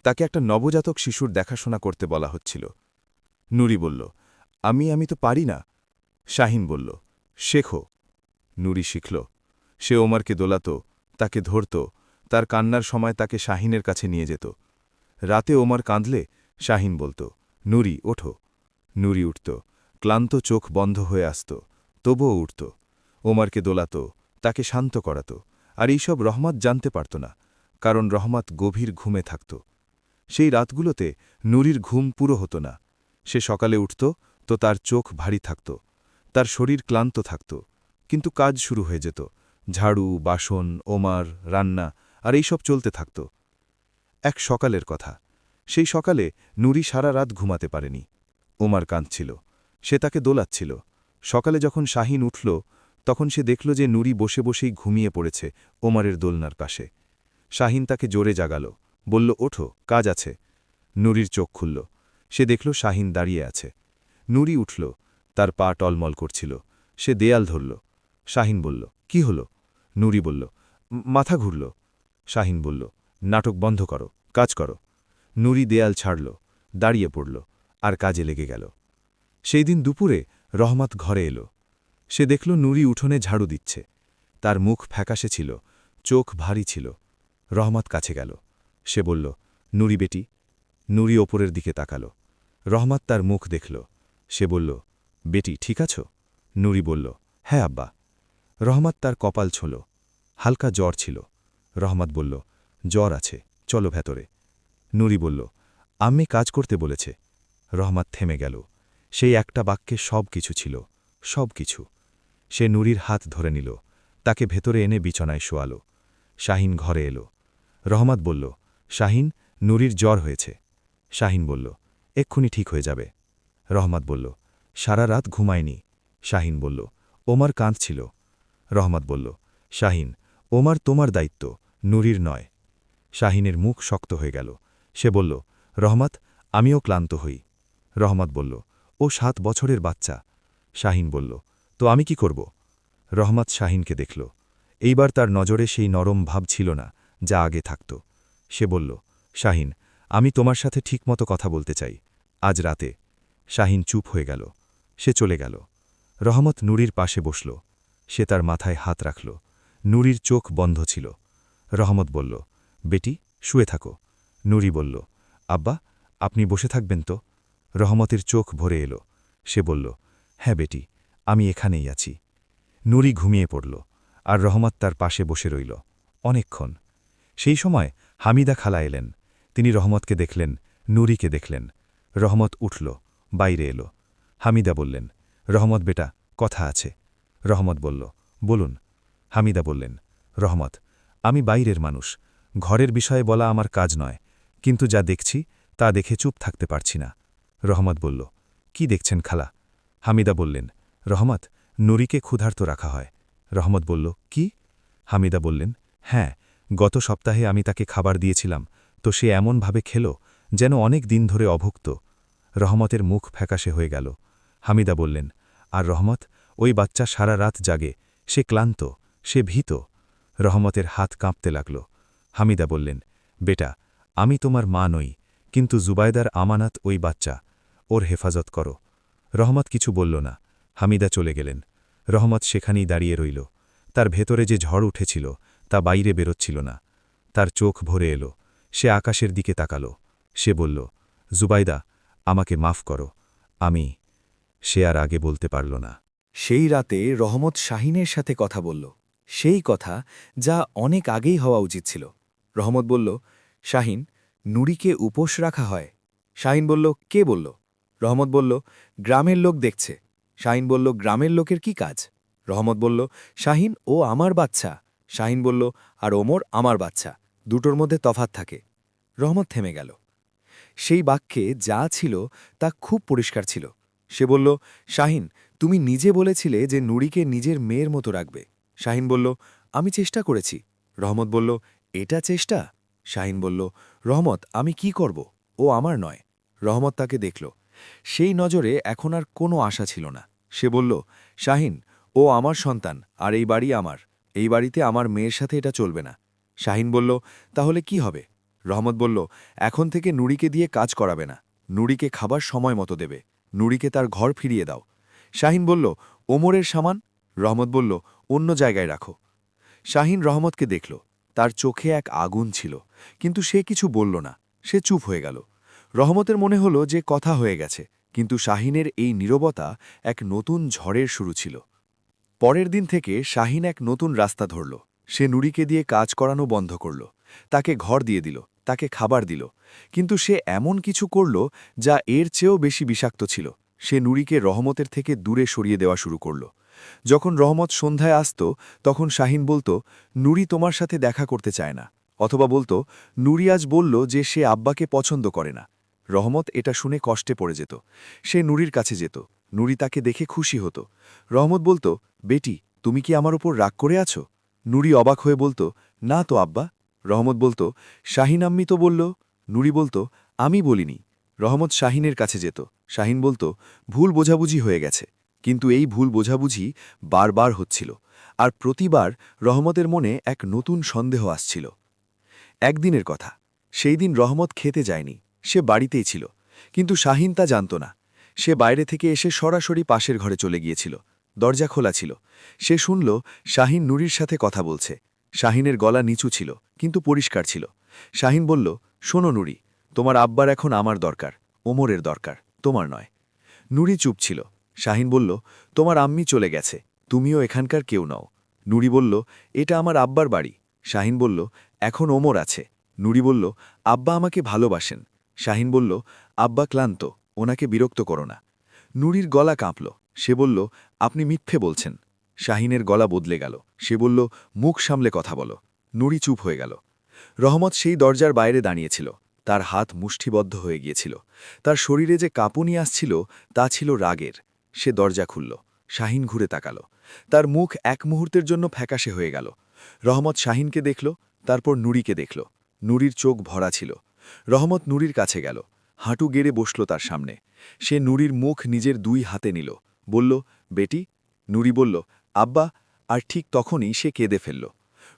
তাকে একটা নবজাতক শিশুর দেখাশোনা করতে বলা হচ্ছিল। নুরি বলল, আমি তো পারি না। শাহিন বলল, শেখো। নুরি শিখল। সে ওমারকে দোলাত, তাকে ধরত, তার কান্নার সময় তাকে শাহিনের কাছে নিয়ে যেত। রাতে ওমার কাঁদলে শাহিন বলত, নুরি ওঠো। নুরি উঠত, ক্লান্ত চোখ বন্ধ হয়ে আসত, তবুও উঠত। ওমারকে দোলাত, তাকে শান্ত করাত। আর এইসব রহমত জানতে পারত না, কারণ রহমত গভীর ঘুমে থাকত। সেই রাতগুলোতে নুরির ঘুম পুরো হতো না। সে সকালে উঠত তো তার চোখ ভারী থাকত, তার শরীর ক্লান্ত থাকত, কিন্তু কাজ শুরু হয়ে যেত। ঝাড়ু, বাসন, ওমার, রান্না আর এইসব চলতে থাকত। এক সকালের কথা। সেই সকালে নুরি সারা রাত ঘুমাতে পারেনি। ওমার কাঁদছিল। সে তাকে দোলাচ্ছিল। সকালে যখন শাহিন উঠল, তখন সে দেখল যে নুরি বসে বসেই ঘুমিয়ে পড়েছে ওমারের দোলনার পাশে। শাহিন তাকে জোরে জাগাল, বলল, ওঠো, কাজ আছে। নুরির চোখ খুলল। সে দেখল শাহিন দাঁড়িয়ে আছে। নুরি উঠল। তার পা টলমল করছিল। সে দেয়াল ধরল। শাহিন বলল, কি হল? নুরি বলল, মাথা ঘুরল। শাহিন বলল, নাটক বন্ধ করো, কাজ করো। নুরি দেয়াল ছাড়ল, দাঁড়িয়ে পড়ল, আর কাজে লেগে গেল। সেই দিন দুপুরে রহমত ঘরে এলো। সে দেখল নুরি উঠোনে ঝাড়ু দিচ্ছে। তার মুখ ফ্যাকাশে ছিল, চোখ ভারী ছিল। রহমত কাছে গেল। সে বলল, নুরি বেটি। নুরি ওপরের দিকে তাকাল। রহমত তার মুখ দেখল। সে বলল, বেটি ঠিক আছো? নুরি বলল, হ্যাঁ আব্বা। রহমত তার কপাল ছোঁল। হালকা জ্বর ছিল। রহমত বলল, জ্বর আছে, চলো ভেতরে। নুরি বলল, আম্মি কাজ করতে বলেছে। রহমত থেমে গেল। সেই একটা বাক্যে সব কিছু ছিল, সব কিছু। সে নুরির হাত ধরে নিল, তাকে ভেতরে এনে বিছানায় শোয়াল। শাহিন ঘরে এলো। রহমত বলল, শাহিন, নুরির জ্বর হয়েছে। শাহিন বলল, এক্ষুনি ঠিক হয়ে যাবে। রহমত বলল, সারা রাত ঘুমায়নি। শাহিন বলল, ওমার কাঁদছিল। রহমত বলল, শাহিন, ওমার তোমার দায়িত্ব, নুরির নয়। শাহিনের মুখ শক্ত হয়ে গেল। সে বলল, রহমত, আমিও ক্লান্ত হই। রহমত বলল, ও 7 বছরের বাচ্চা। শাহিন বলল, তো আমি কি করব? রহমত শাহিনকে দেখল। এইবার তার নজরে সেই নরম ভাব ছিল না, যা আগে থাকত। সে বলল, শাহিন, আমি তোমার সাথে ঠিকমতো কথা বলতে চাই, আজ রাতে। শাহিন চুপ হয়ে গেল। সে চলে গেল। রহমত নুরির পাশে বসল। সে তার মাথায় হাত রাখল। নুরির চোখ বন্ধ ছিল। রহমত বলল, বেটি, শুয়ে থাকো। নুরি বলল, আব্বা, আপনি বসে থাকবেন তো? রহমতের চোখ ভরে এলো। সে বলল, হ্যাঁ বেটি, আমি এখানেই আছি। নুরি ঘুমিয়ে পড়ল, আর রহমত তার পাশে বসে রইল অনেকক্ষণ। সেই সময় হামিদা খালা এলেন। তিনি রহমতকে দেখলেন, নুরিকে দেখলেন। রহমত উঠল, বাইরে এলো। হামিদা বললেন, রহমত বেটা, কথা আছে। রহমত বলল, বলুন। হামিদা বললেন, রহমত, আমি বাইরের মানুষ, ঘরের বিষয়ে বলা আমার কাজ নয়, কিন্তু যা দেখছি তা দেখে চুপ থাকতে পারছি না। রহমত বলল, কি দেখছেন খালা? হামিদা বললেন, রহমত, নুরিকে ক্ষুধার্ত রাখা হয়। রহমত বলল, কি? হামিদা বললেন, হ্যাঁ, গত সপ্তাহে আমি তাকে খাবার দিয়েছিলাম, তো সে এমনভাবে খেল যেন অনেক দিন ধরে অভুক্ত। রহমতের মুখ ফ্যাকাশে হয়ে গেল। হামিদা বললেন, আর রহমত, ওই বাচ্চা সারা রাত জাগে, সে ক্লান্ত, সে ভীত। রহমতের হাত কাঁপতে লাগল। হামিদা বললেন, বেটা, আমি তোমার মা নই, কিন্তু জুবায়দার আমানত ওই বাচ্চা, ওর হেফাজত করো। রহমত কিছু বলল না। হামিদা চলে গেলেন। রহমত সেখানেই দাঁড়িয়ে রইল। তার ভেতরে যে ঝড় উঠেছিল তা বাইরে বেরোচ্ছিল না। তার চোখ ভরে এলো। সে আকাশের দিকে তাকাল। সে বলল, জুবাইদা, আমাকে মাফ করো, আমি। সে আর আগে বলতে পারল না। সেই রাতে রহমত শাহিনের সাথে কথা বলল, সেই কথা যা অনেক আগেই হওয়া উচিত ছিল। রহমত বলল, শাহিন, নুরিকে উপোস রাখা হয়? শাহিন বলল, কে বলল? রহমত বলল, গ্রামের লোক দেখছে। শাহিন বলল, গ্রামের লোকের কি কাজ? রহমত বলল, শাহিন, ও আমার বাচ্চা। শাহিন বলল, আর ওমর আমার বাচ্চা, দুটোর মধ্যে তফাত থাকে। রহমত থেমে গেল। সেই বাক্যে যা ছিল তা খুব পরিষ্কার ছিল। সে বলল, শাহিন, তুমি নিজে বলেছিলে যে নুরিকে নিজের মেয়ের মতো রাখবে। শাহিন বলল, আমি চেষ্টা করেছি। রহমত বলল, এটা চেষ্টা? শাহিন বলল, রহমত, আমি কি করব? ও আমার নয়। রহমত তাকে দেখল। সেই নজরে এখন আর কোনো আশা ছিল না। সে বলল, শাহিন, ও আমার সন্তান, আর এই বাড়ি আমার। এই বাড়িতে আমার মেয়ের সাথে এটা চলবে না। শাহিন বলল, তাহলে কি হবে? রহমত বলল, এখন থেকে নুরিকে দিয়ে কাজ করাবে না। নুরিকে খাবার সময় মতো দেবে। নুরিকে তার ঘর ফিরিয়ে দাও। শাহিন বলল, ওমরের সামান? রহমত বলল, অন্য জায়গায় রাখো। শাহিন রহমতকে দেখল। তার চোখে এক আগুন ছিল, কিন্তু সে কিছু বলল না। সে চুপ হয়ে গেল। রহমতের মনে হল যে কথা হয়ে গেছে, কিন্তু শাহিনের এই নীরবতা এক নতুন ঝড়ের শুরু ছিল। পরের দিন থেকে শাহিন এক নতুন রাস্তা ধরল। সে নুরিকে দিয়ে কাজ করানো বন্ধ করল। তাকে ঘর দিয়ে দিল, তাকে খাবার দিল। কিন্তু সে এমন কিছু করল যা এর চেয়েও বেশি বিষাক্ত ছিল। সে নুরিকে রহমতের থেকে দূরে সরিয়ে দেওয়া শুরু করল। যখন রহমত সন্ধ্যায় আসত তখন শাহিন বলতো, নুরি তোমার সাথে দেখা করতে চায় না, অথবা বলতো, নুরি আজ বলল যে সে আব্বাকে পছন্দ করে না। রহমত এটা শুনে কষ্টে পড়ে যেত। সে নুরির কাছে যেত। নুরি তাকে দেখে খুশি হতো। রহমত বলতো, বেটি, তুমি কি আমার উপর রাগ করে আছো? নুরি অবাক হয়ে বলতো, না তো আব্বা। রহমত বলতো, শাহিন আম্মি তো বলল। নুরি বলতো, আমি বলিনি। রহমত শাহিনের কাছে যেত। শাহিন বলতো, ভুল বোঝাবুঝি হয়ে গেছে। কিন্তু এই ভুল বোঝাবুঝি বারবার হচ্ছিল, আর প্রতিবার রহমতের মনে এক নতুন সন্দেহ আসছিল। একদিনের কথা, সেই দিন রহমত খেতে যায়নি, সে বাড়িতেই ছিল। কিন্তু শাহিন তা জানত না। সে বাইরে থেকে এসে সরাসরি পাশের ঘরে চলে গিয়েছিল। দরজা খোলা ছিল। সে শুনল শাহিন নুরির সাথে কথা বলছে। শাহিনের গলা নিচু ছিল, কিন্তু পরিষ্কার ছিল। শাহিন বলল, শোনো নুরি, তোমার আব্বার এখন আমার দরকার, ওমরের দরকার, তোমার নয়। নুরি চুপ ছিল। শাহিন বলল, তোমার আম্মি চলে গেছে, তুমিও এখানকার কেউ নও। নুরি বলল, এটা আমার আব্বার বাড়ি। শাহিন বলল, এখন ওমর আছে। নুরি বলল, আব্বা আমাকে ভালোবাসেন। শাহিন বলল, আব্বা ক্লান্ত, ওনাকে বিরক্ত করো না। নুরির গলা কাঁপল। সে বলল, আপনি মিথ্যে বলছেন। শাহিনের গলা বদলে গেল। সে বলল, মুখ সামলে কথা বলো। নুরি চুপ হয়ে গেল। রহমত সেই দরজার বাইরে দাঁড়িয়েছিল। তার হাত মুষ্টিবদ্ধ হয়ে গিয়েছিল। তার শরীরে যে কাঁপুনি আসছিল তা ছিল রাগের। সে দরজা খুলল। শাহিন ঘুরে তাকাল। তার মুখ এক মুহূর্তের জন্য ফ্যাকাশে হয়ে গেল। রহমত শাহিনকে দেখল, তারপর নুরিকে দেখল। নুরির চোখ ভরা ছিল। রহমত নুরির কাছে গেল, হাঁটু গেড়ে বসল তার সামনে। সে নুরির মুখ নিজের দুই হাতে নিল, বলল, বেটি। নুরি বলল, আব্বা। আর ঠিক তখনই সে কেঁদে ফেলল।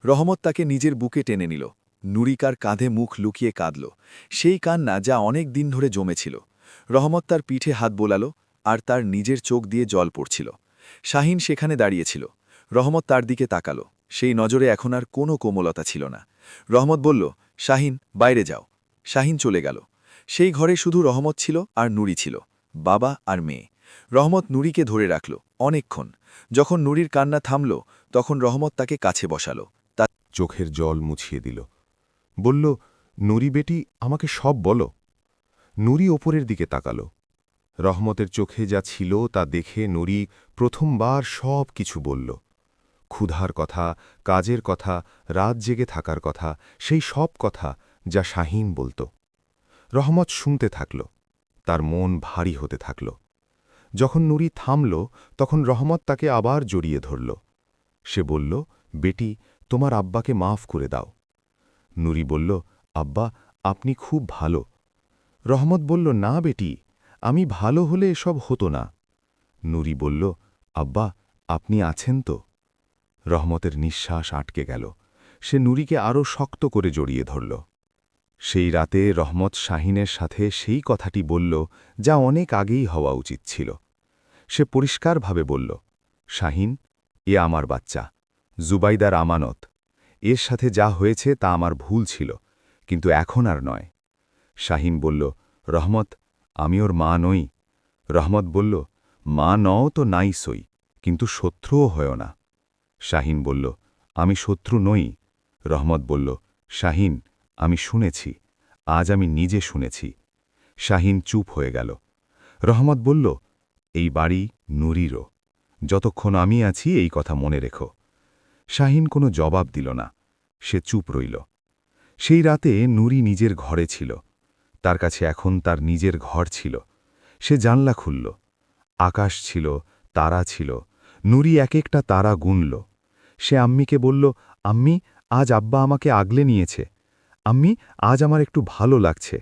রহমত তাকে নিজের বুকে টেনে নিল। নুরিকার কাঁধে মুখ লুকিয়ে কাঁদল, সেই কান্না যা অনেক দিন ধরে জমেছিল। রহমত তার পিঠে হাত বোলাল, আর তার নিজের চোখ দিয়ে জল পড়ছিল। শাহিন সেখানে দাঁড়িয়েছিল। রহমত তার দিকে তাকালো। সেই নজরে এখন আর কোনো কোমলতা ছিল না। রহমত বলল, শাহিন, বাইরে যাও। শাহিন চলে গেল। সেই ঘরে শুধু রহমত ছিল আর নুরি ছিল, বাবা আর মেয়ে। রহমত নুরিকে ধরে রাখল অনেকক্ষণ। যখন নুরির কান্না থামল, তখন রহমত তাকে কাছে বসালো। চোখের জল মুছিয়ে দিল। বলল, নুরি বেটি, আমাকে সব বলো। নুরি ওপরের দিকে তাকাল। রহমতের চোখে যা ছিল তা দেখে নুরি প্রথমবার সব কিছু বলল। ক্ষুধার কথা, কাজের কথা, রাত জেগে থাকার কথা, সেই সব কথা যা শাহিন বলত। রহমত শুনতে থাকল। তার মন ভারী হতে থাকল। যখন নুরি থামল, তখন রহমত তাকে আবার জড়িয়ে ধরল। সে বলল, বেটি, তোমার আব্বাকে মাফ করে দাও। নুরি বলল, আব্বা, আপনি খুব ভালো। রহমত বলল, না বেটি, আমি ভালো হলে এসব হতো না। নুরি বলল, আব্বা, আপনি আছেন তো? রহমতের নিঃশ্বাস আটকে গেল। সে নুরিকে আরও শক্ত করে জড়িয়ে ধরল। সেই রাতে রহমত শাহিনের সাথে সেই কথাটি বলল যা অনেক আগেই হওয়া উচিত ছিল। সে পরিষ্কারভাবে বলল, শাহিন, এ আমার বাচ্চা, জুবাইদার আমানত। এর সাথে যা হয়েছে তা আমার ভুল ছিল, কিন্তু এখন আর নয়। শাহিন বলল, রহমত, আমি ওর মা নই। রহমত বলল, মা নও তো নাই সই, কিন্তু শত্রুও হয় না। শাহিন বলল, আমি শত্রু নই। রহমত বলল, শাহিন, আমি শুনেছি, আজ আমি নিজে শুনেছি। শাহিন চুপ হয়ে গেল। রহমত বলল, এই বাড়ি নুরিরও। যতক্ষণ আমি আছি এই কথা মনে রেখো। শাহিন কোনো জবাব দিল না। সে চুপ রইল। সেই রাতে নুরি নিজের ঘরে ছিল। তার কাছে এখন তার নিজের ঘর ছিল। সে জানলা খুলল। আকাশ ছিল, তারা ছিল। নুরি এক একটা তারা গুনল। সে আম্মিকে বলল, আম্মি, আজ আব্বা আমাকে আগলে নিয়েছে। আম্মি, আজ আমার একটু ভালো লাগছে।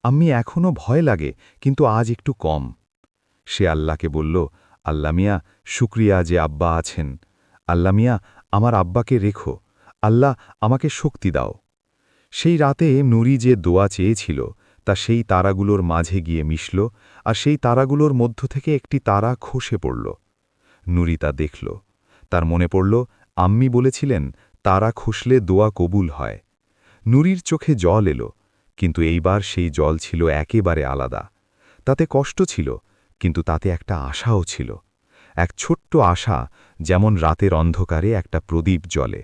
আম্মি, এখনও ভয় লাগে, কিন্তু আজ একটু কম। সে আল্লাহকে বলল, আল্লাহ মিয়া, শুক্রিয়া যে আব্বা আছেন। আল্লাহ মিয়া, আমার আব্বাকে রেখো। আল্লাহ, আমাকে শক্তি দাও। সেই রাতে নুরি যে দোয়া চেয়েছিল তা সেই তারাগুলোর মাঝে গিয়ে মিশল, আর সেই তারাগুলোর মধ্য থেকে একটি তারা খসে পড়ল। নুরি তা দেখল। তার মনে পড়ল, আম্মি বলেছিলেন, তারা খসলে দোয়া কবুল হয়। নুরির চোখে জল এলো, কিন্তু এইবার সেই জল ছিল একেবারে আলাদা। তাতে কষ্ট ছিল, কিন্তু তাতে একটা আশাও ছিল। এক ছোট্ট আশা, যেমন রাতের অন্ধকারে একটা প্রদীপ জ্বলে।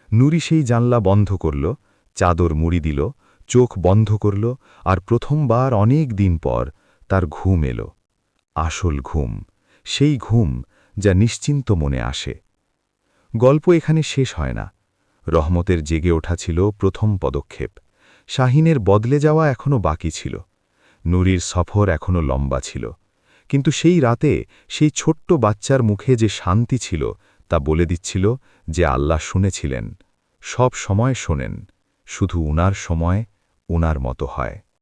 নুরি সেই জানলা বন্ধ করল, চাদর মুড়ি দিল, চোখ বন্ধ করল, আর প্রথমবার অনেক দিন পর তার ঘুম এলো। আসল ঘুম, সেই ঘুম যা নিশ্চিন্ত মনে আসে। গল্প এখানে শেষ হয় না। রহমতের জেগে ওঠা ছিল প্রথম পদক্ষেপ। শাহিনের বদলে যাওয়া এখনও বাকি ছিল। নুরির সফর এখনও লম্বা ছিল। কিন্তু সেই রাতে সেই ছোট্ট বাচ্চার মুখে যে শান্তি ছিল তা বলে দিচ্ছিল যে আল্লাহ শুনেছিলেন, সব সময় শোনেন, শুধু উনার সময় উনার মতো হয়।